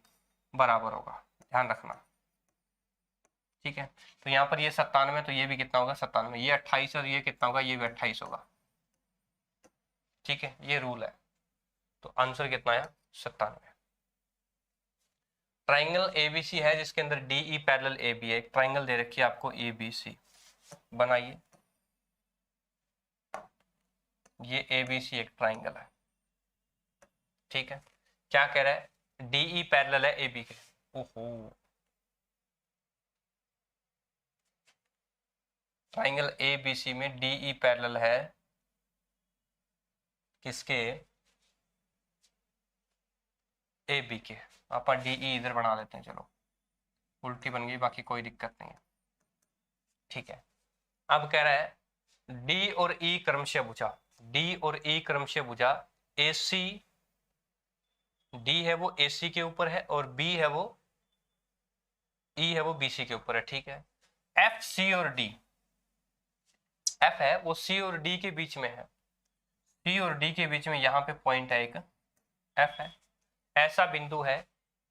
बराबर होगा, ध्यान रखना। ठीक है। तो यहाँ पर ये 97, तो ये भी कितना होगा, 97, ये 28 और ये कितना होगा, ये भी 28 होगा। ठीक है, ये रूल है। तो आंसर कितना आया, 97। ट्राइंगल एबीसी है जिसके अंदर डीई पैरेलल एबी है, एक ट्राइंगल दे रखी है आपको एबीसी, बनाइए। ये एबीसी एक ट्राइंगल है, ठीक है, क्या कह रहा है, डीई पैरेलल है एबी के। ओहो, ट्राइंगल ए बी सी में डीई पैरेलल है किसके, ए बी के। आप डीई इधर बना लेते हैं, चलो उल्टी बन गई, बाकी कोई दिक्कत नहीं है। ठीक है, अब कह रहा है डी और ई क्रमशः भुजा, डी और ई क्रमशः भुजा ए सी, डी है वो ए सी के ऊपर है और बी है वो ई है वो बी सी के ऊपर है। ठीक है, एफ सी और डी, एफ है वो सी और डी के बीच में है, सी और डी के बीच में यहाँ पे पॉइंट है एक, एफ है। ऐसा बिंदु है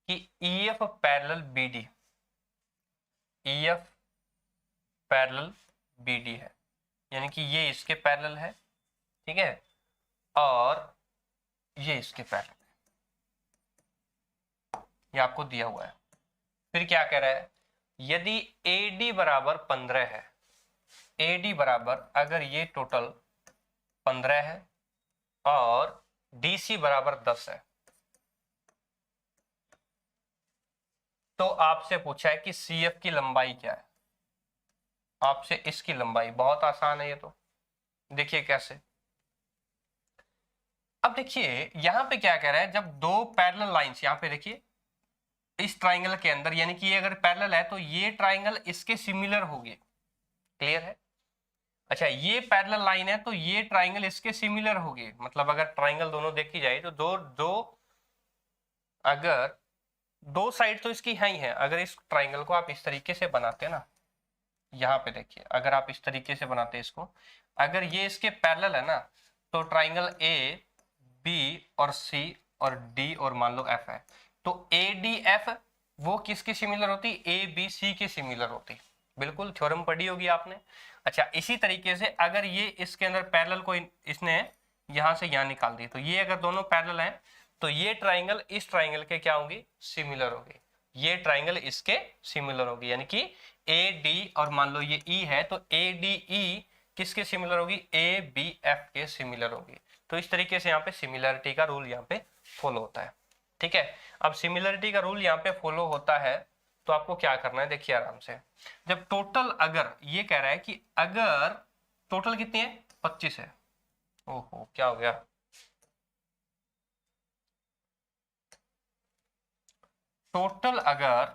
कि E F parallel B D, E F parallel B D है, यानी कि ये इसके पैरेलल है, ठीक है, और ये इसके पैरेलल है, ये आपको दिया हुआ है। फिर क्या कह रहा है, यदि ए डी बराबर 15 है, ए डी बराबर अगर ये टोटल 15 है और डी सी बराबर 10 है, तो आपसे पूछा है कि सी एफ की लंबाई क्या है, आपसे इसकी लंबाई। बहुत आसान है ये तो, देखिए कैसे। अब देखिए यहां पे क्या कह रहा है, जब दो पैरेलल लाइंस, यहां पे देखिए इस ट्राइंगल के अंदर, यानी कि ये अगर पैरेलल है तो ये ट्राइंगल इसके सिमिलर होगी, क्लियर है। अच्छा, ये पैरेलल लाइन है तो ये ट्राइंगल इसके सिमिलर होगी, मतलब अगर ट्राइंगल दोनों देखी जाए तो दो दो अगर दो साइड तो इसकी है ही है। अगर इस ट्राइंगल को आप इस तरीके से बनाते हैं ना, यहाँ पे देखिए, अगर आप इस तरीके से बनाते हैं इसको, अगर ये इसके पैरेलल है ना, तो ट्राइंगल ए बी और सी और डी और मान लो एफ है, तो ए डी एफ वो किसकी सिमिलर होती, ए बी सी के सिमिलर होती, बिल्कुल थ्योरम पढ़ी होगी आपने। अच्छा, इसी तरीके से अगर ये इसके अंदर पैरेलल को इसने यहां से यहां निकाल दी, तो ये अगर दोनों पैरेलल हैं तो ये ट्राइंगल इस ट्राइंगल के क्या होगी, सिमिलर होगी, ये ट्राइंगल इसके सिमिलर होगी, यानी कि ए डी और मान लो ये ई है तो ए डी ई किसके सिमिलर होगी, ए बी एफ के सिमिलर होगी। तो इस तरीके से यहाँ पे सिमिलरिटी का रूल यहाँ पे फॉलो होता है। ठीक है, अब सिमिलरिटी का रूल यहाँ पे फॉलो होता है तो आपको क्या करना है, देखिए आराम से। जब टोटल, अगर ये कह रहा है कि अगर टोटल कितनी है, 25 है, ओहो क्या हो गया, टोटल अगर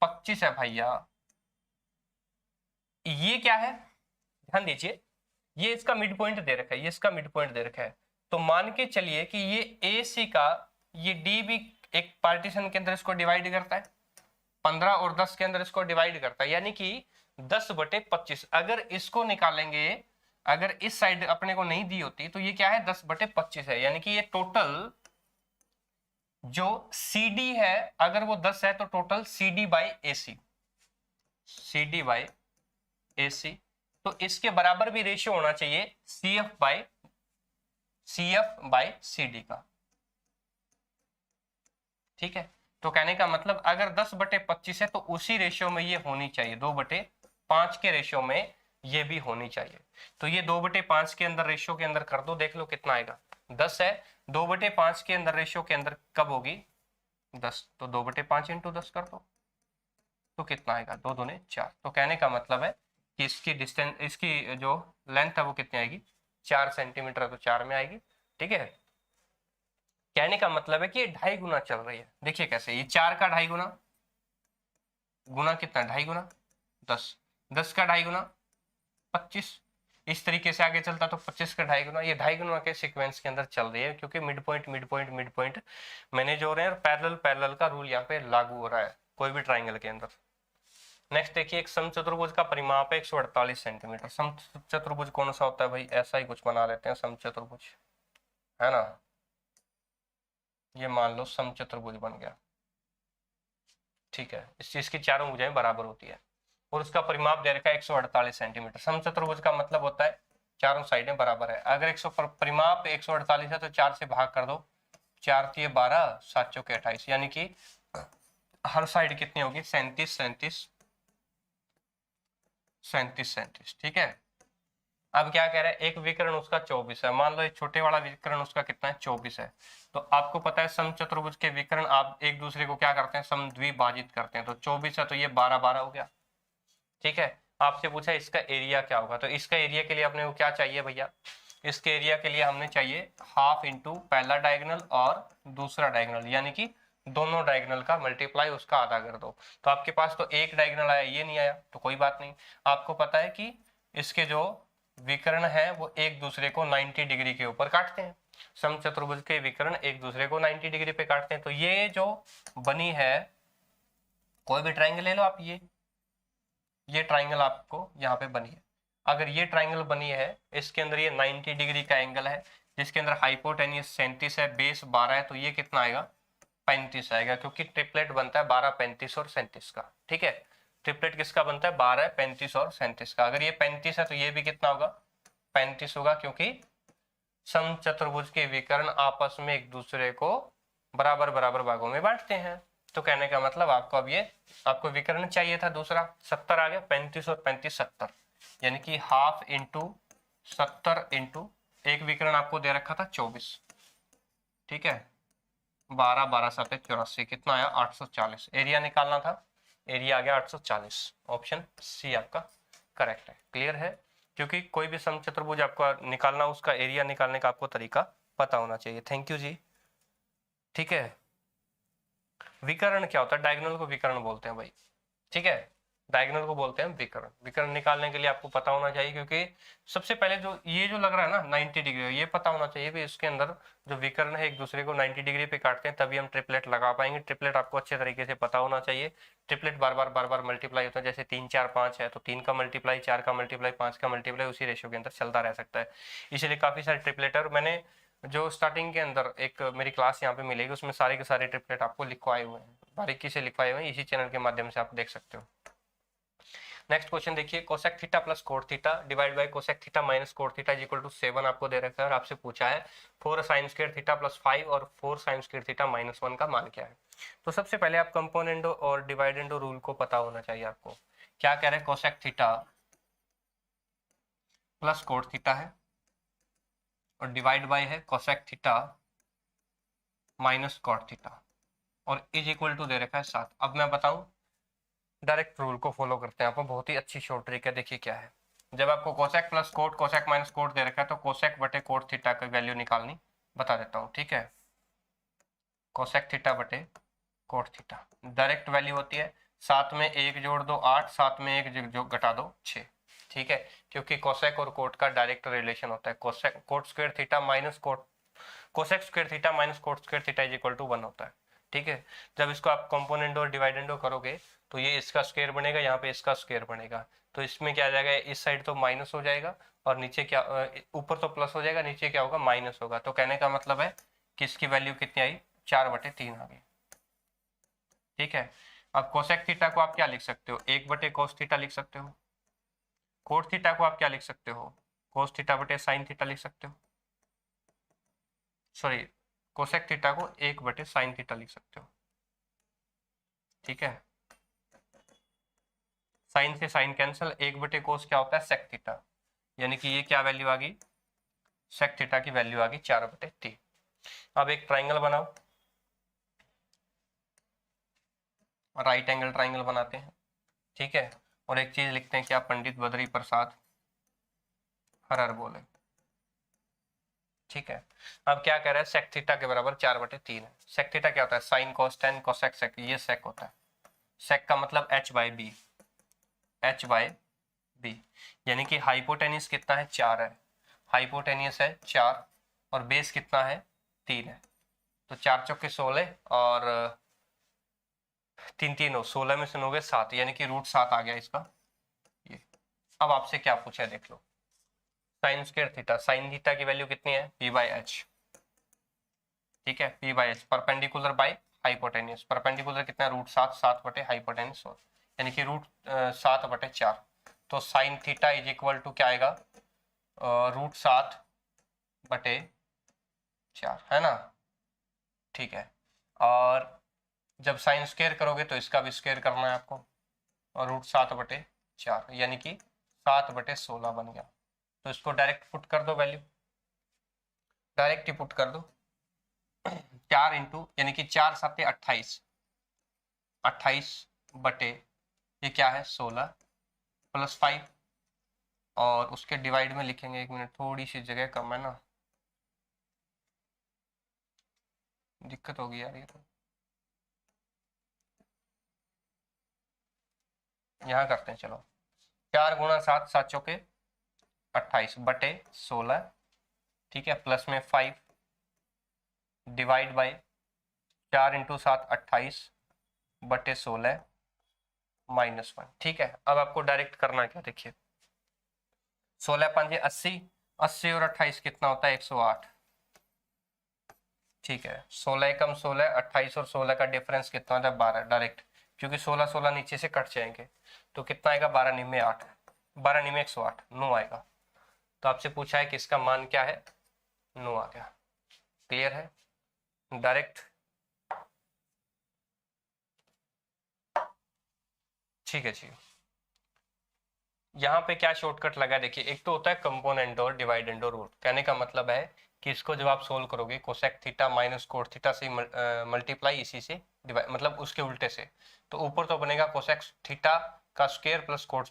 25 है भैया, ये क्या है, ध्यान दीजिए, ये इसका मिड पॉइंट दे रखा है, ये इसका मिड पॉइंट दे रखा है, तो मान के चलिए कि ये ए सी का ये डी भी एक पार्टीशन के अंदर इसको डिवाइड करता है, 15 और 10 के अंदर इसको डिवाइड करता है, यानी कि 10/25। अगर इसको निकालेंगे, अगर इस साइड अपने को नहीं दी होती तो ये क्या है, 10/25 है, यानी कि ये टोटल जो सी डी है अगर वो 10 है तो total c d by a c, c d by a c, तो इसके बराबर भी रेशियो होना चाहिए c f by c d का। ठीक है, तो कहने का मतलब अगर 10/25 है तो उसी रेशियो में ये होनी चाहिए, 2/5 के रेशियो में ये भी होनी चाहिए। तो ये 2/5 के अंदर रेशियो के अंदर कर दो, देख लो कितना आएगा, 10 है, 2/5 के अंदर रेशियो के अंदर कब होगी, 10, तो 2/5 इंटू 10 कर दो तो कितना आएगा, 2 दूने 4। तो कहने का मतलब है कि इसकी डिस्टेंस, इसकी जो लेंथ है वो कितनी आएगी, 4 सेंटीमीटर, तो 4 में आएगी। ठीक है, कहने का मतलब है कि ये 2.5 गुना चल रही है। देखिए कैसे, ये 4 का 2.5 गुना, गुना कितना, 2.5 गुना 10, 10 का 2.5 गुना 25, इस तरीके से आगे चलता तो 25 का 2.5 गुना, ये 2.5 गुना के सीक्वेंस के अंदर चल रही है, क्योंकि मिड पॉइंट मैनेज हो रहे हैं और पैरेलल का रूल यहाँ पे लागू हो रहा है कोई भी ट्राइंगल के अंदर। नेक्स्ट देखिए, एक समचतुर्भुज का परिमाप है 148 सेंटीमीटर। समचतुर्भुज कौन सा होता है भाई, ऐसा ही कुछ बना लेते हैं समचतुर्भुज, है ना, ये मान लो समचतुर्भुज बन गया। ठीक है, इस चीज की चारों भुजाएं बराबर होती है और उसका परिमाप दे रखा है 148 सेंटीमीटर। समचतुर्भुज का मतलब होता है चारों साइडें बराबर है। अगर परिमाप 148 है तो 4 से भाग कर दो, 4 × 12, 7 × 28, यानी कि हर साइड कितनी होगी, 37 37 37 37। ठीक है, अब क्या कह रहा है, एक विकर्ण उसका 24 है, मान लो एक छोटे वाला विकर्ण उसका कितना है 24 है। तो आपको पता है समचतुर्भुज के विकर्ण आप एक दूसरे को क्या करते हैं, समद्विभाजित करते हैं। तो 24 है तो ये 12 12 हो गया। ठीक है, आपसे पूछा इसका एरिया क्या होगा, तो इसका एरिया के लिए अपने को क्या चाहिए भैया, इसके एरिया के लिए हमने चाहिए हाफ इंटू पहला डायगोनल और दूसरा डायगोनल, यानी कि दोनों डायगोनल का मल्टीप्लाई उसका आधा कर दो। तो आपके पास तो एक डायगोनल आया, ये नहीं आया तो कोई बात नहीं। आपको पता है कि इसके जो विकर्ण है वो एक दूसरे को 90 डिग्री के ऊपर काटते हैं। समचतुर्भुज के विकर्ण एक दूसरे को 90 डिग्री पे काटते हैं। तो ये जो बनी है, कोई भी ट्राइंगल ले लो आप, ये ट्राइंगल आपको यहाँ पे बनी है। अगर ये ट्राइंगल बनी है, इसके अंदर ये 90 डिग्री का एंगल है, जिसके अंदर हाइपोटेनियस 37 है, बेस 12 है, तो ये कितना आएगा 35 आएगा, क्योंकि ट्रिपलेट बनता है 12 35 और 37 का। ठीक है, ट्रिपलेट किसका बनता है 12 35 और 37 का। अगर ये 35 है तो ये भी कितना होगा 35 होगा, क्योंकि समचतुर्भुज के विकर्ण आपस में एक दूसरे को बराबर बराबर भागों में बांटते हैं। तो कहने का मतलब आपको अब ये आपको विकर्ण चाहिए था दूसरा, 70 आ गया, 35 और 35 70, यानी कि हाफ इंटू 70 इंटू एक विकर्ण आपको दे रखा था 24। ठीक है, 12 12 7 84, कितना आया 840। एरिया निकालना था, एरिया आ गया 840। ऑप्शन सी आपका करेक्ट है। क्लियर है, क्योंकि कोई भी समचतुर्भुज आपको निकालना, उसका एरिया निकालने का आपको तरीका पता होना चाहिए। थैंक यू जी। ठीक है, विकर्ण क्या होता है, डायगोनल को विकर्ण बोलते हैं भाई। ठीक है, डायगोनल को बोलते हैं विकर्ण। विकर्ण निकालने के लिए आपको पता होना चाहिए, क्योंकि सबसे पहले जो ये जो लग रहा है ना 90 डिग्री, ये पता होना चाहिए भी इसके अंदर जो विकर्ण है एक दूसरे को 90 डिग्री पे काटते हैं, तभी हम ट्रिपलेट लगा पाएंगे। ट्रिपलेट आपको अच्छे तरीके से पता होना चाहिए। ट्रिपलेट बार बार मल्टीप्लाई होता है, जैसे 3 4 5 है तो 3 का मल्टीप्लाई, 4 का मल्टीप्लाई, 5 का मल्टीप्लाई, उसी रेशियो के अंदर चलता रह सकता है। इसलिए काफी सारे ट्रिपलेटर मैंने जो स्टार्टिंग के अंदर एक मेरी क्लास यहाँ पे मिलेगी, उसमें सारे के सारे ट्रिपलेट आपको लिखवाए हुए हैं, बारीकी से लिखवाए हुए हैं, इसी चैनल के माध्यम से आप देख सकते हो। नेक्स्ट क्वेश्चन देखिए, cosec theta plus cot theta divide by cosec theta minus cot theta is equal to 7 आपको दे रखा है, और आपसे पूछा है 4 साइन स्क्वायर थीटा प्लस 5 और 4 साइन स्क्वायर थीटा माइनस 1 का मान क्या है। तो सबसे पहले आप कंपोनेंडो और डिवाइडेंडो रूल को पता होना चाहिए आपको। क्या कह रहे हैं, cosec theta plus cot theta है और डिवाइड बाय है cosec theta minus cot theta, और इज इक्वल टू दे रखा है 7। अब मैं बताऊं, डायरेक्ट रूल को फॉलो करते हैं, आपको बहुत ही अच्छी शॉर्ट ट्रिक है। देखिए क्या है, जब आपको cosec plus cot, cosec minus cot दे रखा है, तो कोसेक बटे कोट थीटा की वैल्यू निकालनी बता देता हूँ। ठीक है, कोसेक थीटा बटे कोट थीटा डायरेक्ट वैल्यू होती है 7 में 1 जोड़ दो 8, 7 में 1 जो घटा दो 6। ठीक है, क्योंकि कोसेक और कोट का डायरेक्ट रिलेशन होता है। Cosec cot square theta minus cot, cosec square theta minus cot square theta is equal to 1 होता है। ठीक है, जब इसको आप कंपोनेंट और डिवाइडेंडो करोगे तो ये इसका स्क्वायर बनेगा, यहाँ पे इसका स्क्वायर बनेगा, तो इसमें क्या आ जाएगा, इस साइड तो माइनस हो जाएगा और नीचे क्या, ऊपर तो प्लस हो जाएगा, नीचे क्या होगा माइनस होगा। तो कहने का मतलब है कि इसकी वैल्यू कितनी आई 4/3 आ गई। ठीक है, अब कोसेक थीटा को आप क्या लिख सकते हो, 1/cos थीटा लिख सकते हो। कोट थीटा को आप क्या लिख सकते हो, कोस थीटा बटे साइन थीटा लिख सकते हो। सॉरी, कोसेक थीटा को 1/sin थीटा लिख सकते हो। ठीक है, साइन से साइन कैंसिल, 1/cos क्या होता है सेक थीटा, यानी कि ये क्या वैल्यू आ गई, सेक थीटा की वैल्यू आ गई 4/3। अब एक ट्राइंगल बनाओ, राइट एंगल ट्राइंगल बनाते हैं। ठीक है, और एक चीज लिखते हैं, क्या पंडित बद्री प्रसाद हर हर बोले। ठीक है, अब क्या कह रहा है, सेक थीटा के बराबर 4/3 है। सेक थीटा क्या होता है, sine cos tan cosec sec, ये सेक होता है। सेक का मतलब h/b, h/b, यानी कि हाइपोटेनियस कितना है 4 है, हाइपोटेनियस है 4 और बेस कितना है 3 है। तो 4 चौके 16 और 3 3 16 में से 9 7, यानी कि √7 आ गया इसका ये। अब आपसे क्या पूछा है देख लो, sine square theta, sine theta की वैल्यू कितनी है p/h। ठीक है, p/h perpendicular by hypotenuse, perpendicular कितना √7, 7 बटे हाइपोटेनियस, यानी कि √7/4। तो sine theta is equal to क्या आएगा, √7/4 है ना। ठीक है, और जब साइन स्क्वायर करोगे तो इसका भी स्क्वायर करना है आपको, और √7/4 यानी कि 7/16 बन गया। तो इसको डायरेक्ट पुट कर दो, वैल्यू डायरेक्ट ही पुट कर दो। 4 इंटू यानी कि 4 7 28, 28 बटे ये क्या है 16 प्लस 5, और उसके डिवाइड में लिखेंगे, 1 मिनट थोड़ी सी जगह कम है ना, दिक्कत होगी यार ये तो। यहाँ करते हैं चलो, 4 गुणा 7, 7 चौके 28 बटे 16, ठीक है, प्लस में 5 डिवाइड बाय 4 इंटू 7 28 बटे 16 -1, ठीक है। अब आपको डायरेक्ट करना क्या, देखिए 16 5 80, 80 और 28 कितना होता है 108, ठीक है। 16 कम 16, 28 और 16 का डिफरेंस कितना होता है 12, डायरेक्ट, क्योंकि 16 16 नीचे से कट जाएंगे, तो कितना आएगा 12 निमे 8, 12 निमे 108, 9 आएगा। तो आपसे पूछा है कि इसका मान क्या है, 9 आ गया। क्लियर है, डायरेक्ट, ठीक है जी। यहाँ पे क्या शॉर्टकट लगा, देखिए एक तो होता है कंपोनेंट और डिवाइड एंड रूट। कहने का मतलब है कि इसको जब आप सोल्व करोगे cosec theta minus cot theta से मल्टीप्लाई, इसी से डिवाइड, मतलब उसके उल्टे से, तो ऊपर तो बनेगा कोसेक थीटा का square plus coat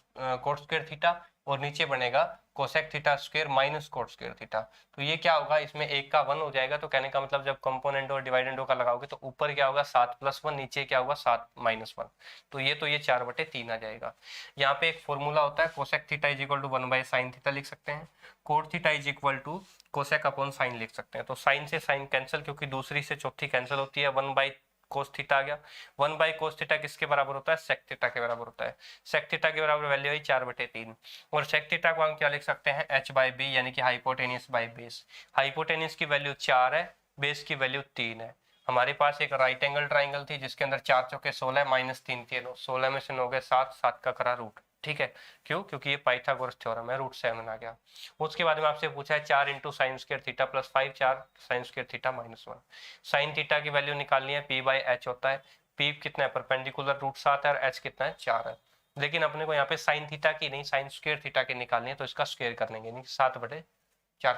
square theta, और नीचे बनेगा cosec theta square minus cot square theta. तो ये क्या होगा, इसमें एक का 1 हो जाएगा। तो कहने का मतलब जब कंपोनेंट और डिवाइडेंडो का लगाओगे तो ऊपर क्या होगा 7 + 1, नीचे क्या होगा 7 - 1, तो ये 4/3 आ जाएगा। यहाँ पे एक फॉर्मूला होता है, cosec theta is equal to 1/sin theta लिख सकते हैं, cot theta is equal to cosec upon sine लिख सकते हैं। तो साइन से साइन कैंसिल, क्योंकि दूसरी से चौथी कैंसिल होती है, 1/cos थीटा आ गया। 1/cos थीटा किसके बराबर होता है, सेक थीटा के बराबर होता है। सेक थीटा के बराबर वैल्यू है 4/3, और सेक थीटा को हम क्या लिख सकते हैं h/b, यानी कि हाइपोटेनियस बाय बेस। हाइपोटेनियस की वैल्यू 4 है, बेस की वैल्यू 3 है। हमारे पास एक राइट एंगल ट्राइंगल थी जिसके अंदर 4 चौके 16 -3 थे 9, 16 में से 9 गए 7, 7 का करा रूट, ठीक है। क्यों, क्योंकि ये पाइथागोरस थ्योरम है, √7 आ गया। उसके बाद में आपसे पूछा है 4 into sine square theta plus 5, 4 sign square theta -1। Sign theta की वैल्यू निकालनी है, p/h होता है, p कितना है परपेंडिकुलर √7 है, और h कितना है 4 है। लेकिन अपने को यहाँ पे साइन थीटा की नहीं, साइन स्क्वायर थीटा की निकालनी है, तो इसका स्क्वायर कर लेंगे, 7/4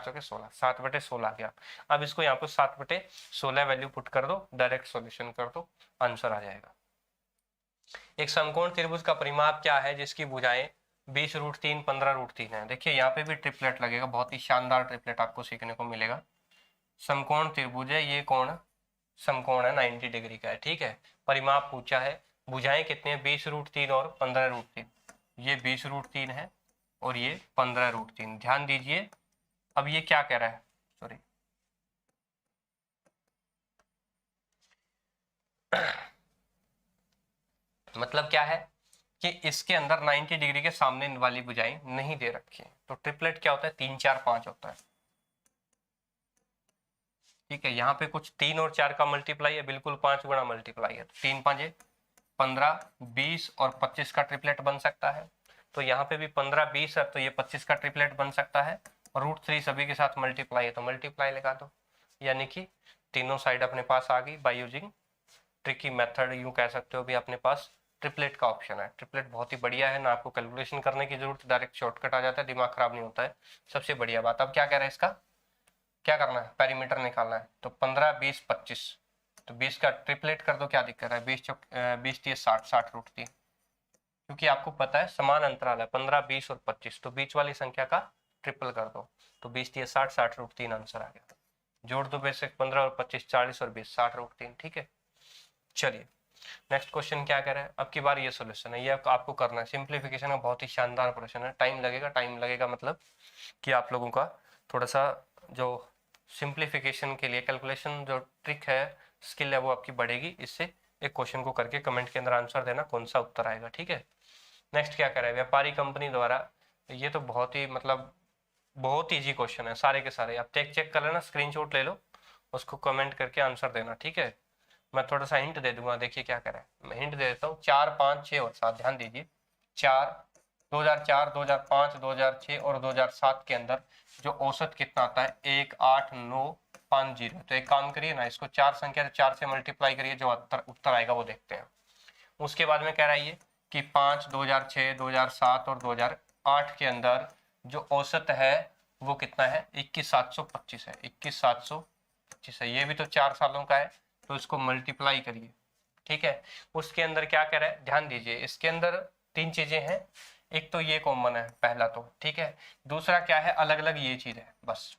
चौके 16, 7/16 आ गया। अब इसको यहाँ पे 7/16 वैल्यू पुट कर दो, डायरेक्ट सॉल्यूशन कर दो, आंसर आ जाएगा। एक समकोण त्रिभुज का परिमाप क्या है जिसकी भुजाएं 20√3 15√3 है। देखिए यहाँ पे भी ट्रिपलेट लगेगा, बहुत ही शानदार ट्रिपलेट आपको सीखने को मिलेगा। समकोण त्रिभुज है, ये कोण समकोण है 90 डिग्री का है, ठीक है। परिमाप पूछा है, भुजाएं कितने हैं 20√3 और 15√3, ये 20√3 है और ये 15√3। ध्यान दीजिए, अब ये क्या कह रहा है, सॉरी मतलब क्या है कि इसके अंदर 90 डिग्री के सामने वाली भुजाएं नहीं दे रखी है। तो ट्रिपलेट क्या होता है, 3 4 5 होता है, ठीक है। यहाँ पे कुछ 3 और 4 का मल्टीप्लाई है, बिल्कुल 5 गुना मल्टीप्लाई है, 3 5 15 20 और 25 का ट्रिपलेट बन सकता है। तो यहाँ पे भी 15 20 है, तो ये 25 का ट्रिपलेट बन सकता है, और √3 सभी के साथ मल्टीप्लाई है, तो मल्टीप्लाई लगा दो, यानी कि तीनों साइड अपने पास आ गई। बाय यूजिंग ट्रिकी मेथड यूं कह सकते हो, भी अपने पास ट्रिपलेट का ऑप्शन है। ट्रिपलेट बहुत ही बढ़िया है ना, आपको कैलकुलेशन करने की जरूरत, डायरेक्ट शॉर्टकट आ जाता है, दिमाग खराब नहीं होता है, सबसे बढ़िया बात। अब क्या कह रहा है, इसका क्या करना है, पेरीमीटर निकालना है। तो 15 20 25, तो 20 का ट्रिपलेट कर दो, क्या दिक्कत है, 20 20 30 60, 60√3, क्योंकि आपको पता है समान अंतराल है 15 20 और 25, तो बीच वाली संख्या का ट्रिपल कर दो, तो 20 30 60, 60√3 आंसर आ गया। जोड़ दो बेसिक 15 और 25 40 और 20 60√3, ठीक है। चलिए नेक्स्ट क्वेश्चन क्या कह रहा है, अब की बार ये सॉल्यूशन है, ये आपको करना है। सिंप्लीफिकेशन का बहुत ही शानदार प्रश्न है, टाइम लगेगा, टाइम लगेगा मतलब कि आप लोगों का थोड़ा सा जो सिंप्लीफिकेशन के लिए कैलकुलेशन जो ट्रिक है, स्किल है, वो आपकी बढ़ेगी इससे। एक क्वेश्चन को करके कमेंट के अंदर आंसर देना कौन सा उत्तर आएगा, ठीक है। नेक्स्ट क्या कह रहा है, व्यापारी कंपनी द्वारा, ये तो बहुत ही मतलब बहुत ईजी क्वेश्चन है, सारे के सारे आप चेक कर लेना, स्क्रीनशॉट ले लो, उसको कमेंट करके आंसर देना, ठीक है। मैं थोड़ा सा हिंट दे दूंगा, देखिए क्या कह रहा है, मैं हिंट दे देता हूँ। 4 5 6 और 7, ध्यान दीजिए, 4 2004 2005 2006 और 2007 के अंदर जो औसत कितना आता है 18950। तो एक काम करिए ना, इसको 4 संख्या 4 से मल्टीप्लाई करिए, जो उत्तर आएगा वो देखते हैं। उसके बाद में कह रहा है ये कि 5 2006 2007 और 2008 के अंदर जो औसत है वो कितना है, 21,725 है, 21,725 है। ये भी तो 4 सालों का है, तो इसको मल्टीप्लाई करिए। ठीक है, उसके अंदर क्या कह रहा है, ध्यान दीजिए, इसके अंदर 3 चीजें हैं। एक तो ये कॉमन है पहला तो, ठीक है। दूसरा क्या है, अलग अलग ये चीज है बस।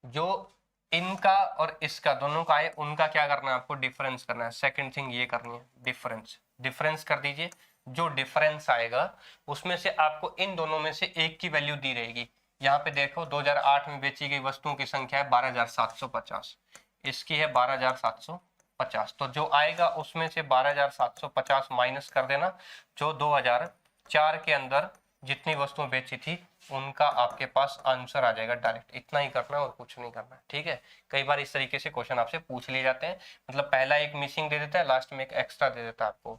जो इनका और इसका दोनों का है, उनका क्या करना है आपको, डिफरेंस करना है। सेकंड थिंग ये करनी है, डिफरेंस। डिफरेंस कर दीजिए। जो डिफरेंस आएगा उसमें से आपको इन दोनों में से एक की वैल्यू दी रहेगी। यहाँ पे देखो 2008 में बेची गई वस्तुओं की संख्या है 12,750, इसकी है 12,750। तो जो आएगा उसमें से 12,750 माइनस कर देना। जो 2004 के अंदर जितनी वस्तुएं बेची थी उनका आपके पास आंसर आ जाएगा डायरेक्ट। इतना ही करना है और कुछ नहीं करना है, ठीक है। कई बार इस तरीके से क्वेश्चन आपसे पूछ लिए जाते हैं, मतलब पहला एक मिसिंग दे देता है, लास्ट में एक एक्स्ट्रा दे देता है आपको।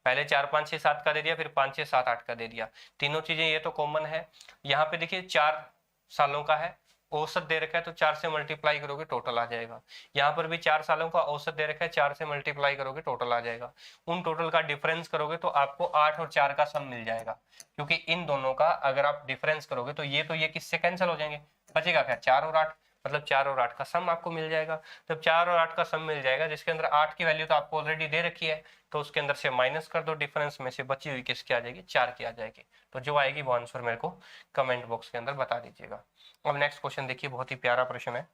पहले 4 5 6 7 का दे दिया, फिर 5 6 7 8 का दे दिया। तीनों चीजें ये तो कॉमन है। यहाँ पे देखिए 4 सालों का है, औसत दे रखा है, तो 4 से मल्टीप्लाई करोगे टोटल आ जाएगा। यहाँ पर भी 4 सालों का औसत दे रखा है, 4 से मल्टीप्लाई करोगे टोटल आ जाएगा। उन टोटल का डिफरेंस करोगे तो आपको 8 और 4 का सम मिल जाएगा। क्योंकि इन दोनों का अगर आप डिफरेंस करोगे तो ये किससे कैंसिल हो जाएंगे, बचेगा क्या, 4 और 8, मतलब 4 और 8 का सम आपको मिल जाएगा। जब 4 और 8 का सम मिल जाएगा, जिसके अंदर 8 की वैल्यू तो आपको ऑलरेडी दे रखी है, तो उसके अंदर से माइनस कर दो, डिफरेंस में से बची हुई किसकी आ जाएगी, 4 की आ जाएगी। तो जो आएगी वो आंसर मेरे को कमेंट बॉक्स के अंदर बता दीजिएगा। अब नेक्स्ट क्वेश्चन देखिए, बहुत ही प्यारा प्रश्न है।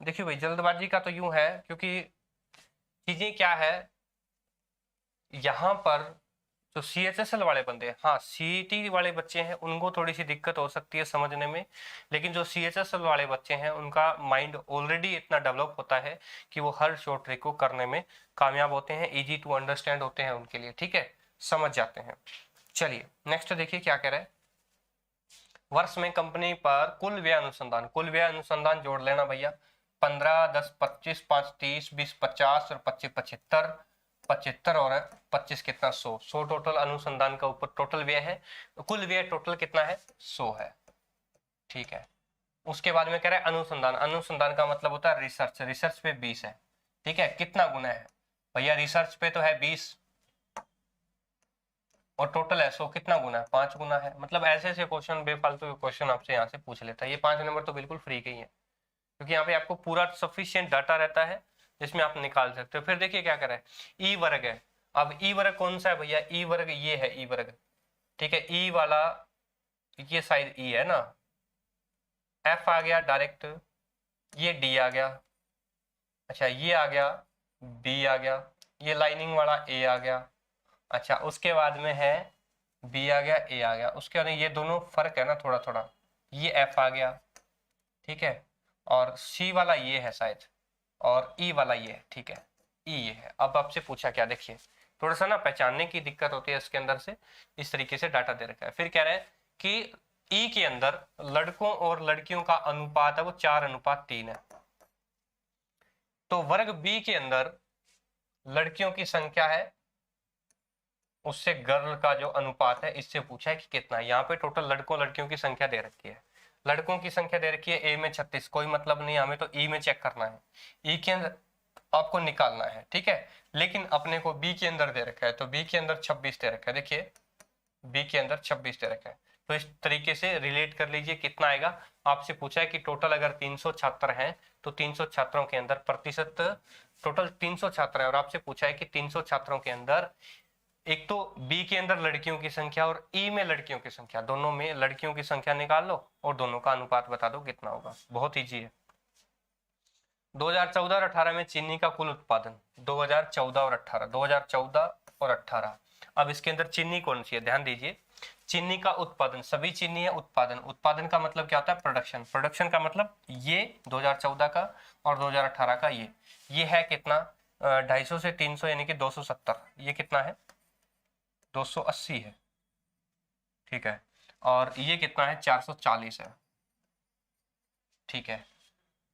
देखिए भाई, जल्दबाजी का तो यूं है, क्योंकि चीजें क्या है, यहाँ पर जो CHSL वाले बंदे हैं, हाँ CET वाले बच्चे हैं, उनको थोड़ी सी दिक्कत हो सकती है समझने में। लेकिन जो CHSL वाले बच्चे हैं उनका माइंड ऑलरेडी इतना डेवलप होता है कि वो हर शॉर्ट ट्रिक को करने में कामयाब होते हैं, इजी टू अंडरस्टैंड होते हैं उनके लिए, ठीक है, समझ जाते हैं। चलिए नेक्स्ट देखिए क्या कह रहे हैं। वर्ष में कंपनी पर कुल व्यय अनुसंधान, कुल व्यय अनुसंधान जोड़ लेना भैया, 15 10 25 5 30 20 50 और 25 75, 75 और 25 कितना, 100, 100 टोटल अनुसंधान का ऊपर टोटल व्यय है। कुल व्यय टोटल कितना है, 100 है, ठीक है। उसके बाद में कह रहा है अनुसंधान, अनुसंधान का मतलब होता है रिसर्च, रिसर्च पे 20 है, ठीक है। कितना गुना है भैया, रिसर्च पे तो है 20 और टोटल है 100, कितना गुना है, 5 गुना है। मतलब ऐसे ऐसे क्वेश्चन, बेफालतू क्वेश्चन आपसे यहाँ से पूछ लेता है। ये 5 नंबर तो बिल्कुल फ्री के ही है, क्योंकि यहाँ पे आपको पूरा सफिशिएंट डाटा रहता है जिसमें आप निकाल सकते हो। फिर देखिए क्या कर रहा है, ई वर्ग है। अब ई वर्ग कौन सा है भैया, ई वर्ग ये है, ई वर्ग, ठीक है। ई वाला ये साइड ई है ना, एफ आ गया डायरेक्ट, ये डी आ गया, अच्छा ये आ गया, बी आ गया, ये लाइनिंग वाला ए आ गया, अच्छा उसके बाद में है बी आ गया, ए आ गया, उसके बाद ये दोनों फर्क है ना थोड़ा थोड़ा, ये एफ आ गया, ठीक है। और सी वाला ये है शायद, और ई वाला ये है, ठीक है, ई ये है। अब आपसे पूछा क्या, देखिए थोड़ा सा ना पहचानने की दिक्कत होती है इसके अंदर से, इस तरीके से डाटा दे रखा है। फिर कह रहे हैं कि ई के अंदर लड़कों और लड़कियों का अनुपात है वो 4:3 है। तो वर्ग बी के अंदर लड़कियों की संख्या है, उससे गर्ल का जो अनुपात है इससे पूछा है कि कितना है। यहाँ पे टोटल लड़कों लड़कियों की संख्या दे रखी है, लड़कों की संख्या दे रखी है ए में 36, कोई मतलब नहीं, हमें तो ई में चेक करना है, ई के अंदर आपको निकालना है, ठीक है। लेकिन अपने को बी के अंदर दे रखा है, तो बी के अंदर 26 दे रखा है, देखिए बी के अंदर 26 दे रखा है। तो इस तरीके से रिलेट कर लीजिए कितना आएगा। आपसे पूछा है कि टोटल अगर 300 छात्र हैं तो 300 छात्रों के अंदर प्रतिशत, टोटल 300 छात्र है और आपसे पूछा है कि 300 छात्रों के अंदर एक तो बी के अंदर लड़कियों की संख्या और ई में लड़कियों की संख्या, दोनों में लड़कियों की संख्या निकाल लो और दोनों का अनुपात बता दो कितना होगा। बहुत ईजी है। 2014 और 18 में चीनी का कुल उत्पादन, 2014 और 18, 2014 और 18। अब इसके अंदर चीनी कौन सी है, ध्यान दीजिए, चीनी का उत्पादन, सभी चीनी है, उत्पादन, उत्पादन का मतलब क्या होता है, प्रोडक्शन, प्रोडक्शन का मतलब ये 2014 का और 2018 का ये है कितना, 250 से 300 यानी कि 270, ये कितना है 280 है, ठीक है। और ये कितना है 440 है, ठीक है।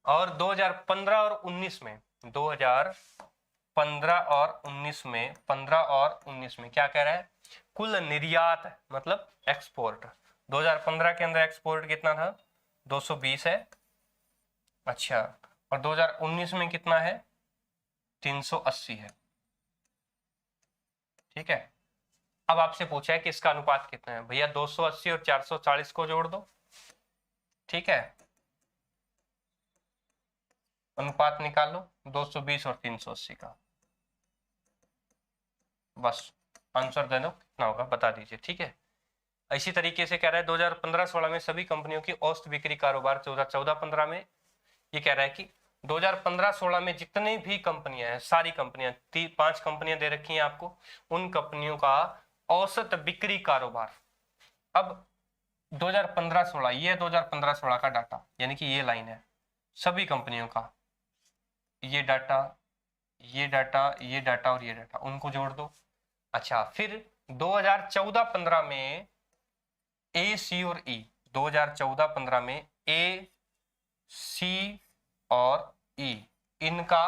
और 2015 और 19 में, 2015 और 19 में, 15 और 19 में क्या कह रहा है, कुल निर्यात मतलब एक्सपोर्ट, 2015 के अंदर एक्सपोर्ट कितना था 220 है, अच्छा, और 2019 में कितना है 380 है, ठीक है। अब आपसे पूछा है कि इसका अनुपात कितना है, भैया 280 और 440 को जोड़ दो, ठीक है, अनुपात निकाल लो 220 और 380 का, बस आंसर दे दो, कितना होगा बता दीजिए, ठीक है। इसी तरीके से कह रहा है 2015-16 में सभी कंपनियों की औसत बिक्री कारोबार 2014-15 में, ये कह रहा है कि 2015-16 में जितनी भी कंपनियां हैं, सारी कंपनियां, 5 कंपनियां दे रखी हैं आपको, उन कंपनियों का औसत बिक्री कारोबार। अब 2015-16, ये 2015-16 का डाटा, यानी कि ये लाइन है सभी कंपनियों का, ये डाटा, ये डाटा, ये डाटा और ये डाटा, उनको जोड़ दो। अच्छा, फिर 2014-15 में ए, सी और ई, 2014-15 में ए, सी और ई, इनका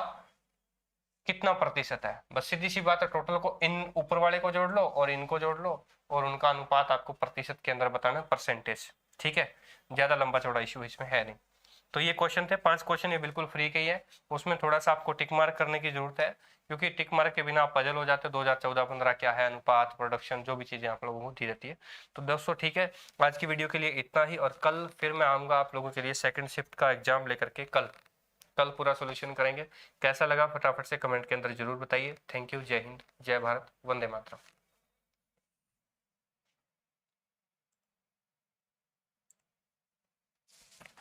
कितना प्रतिशत है, बस सीधी सी बात है, टोटल को इन ऊपर वाले को जोड़ लो और इनको जोड़ लो और उनका अनुपात आपको प्रतिशत के अंदर बताना, परसेंटेज, ठीक है। ज्यादा लंबा चौड़ा इशू इसमें है नहीं। तो ये क्वेश्चन थे 5 क्वेश्चन, ये बिल्कुल फ्री के ही है, उसमें थोड़ा सा आपको टिक मार्क करने की जरूरत है, क्योंकि टिक मार्क के बिना आप पजल हो जाते हैं 2014-15 क्या है, अनुपात, प्रोडक्शन, जो भी चीजें आप लोगों को दी रहती है। तो दोस्तों ठीक है, आज की वीडियो के लिए इतना ही, और कल फिर मैं आऊंगा आप लोगों के लिए सेकंड शिफ्ट का एग्जाम लेकर के, कल पूरा सोल्यूशन करेंगे। कैसा लगा फटाफट से कमेंट के अंदर जरूर बताइए। थैंक यू, जय हिंद, जय भारत, वंदे मातरम।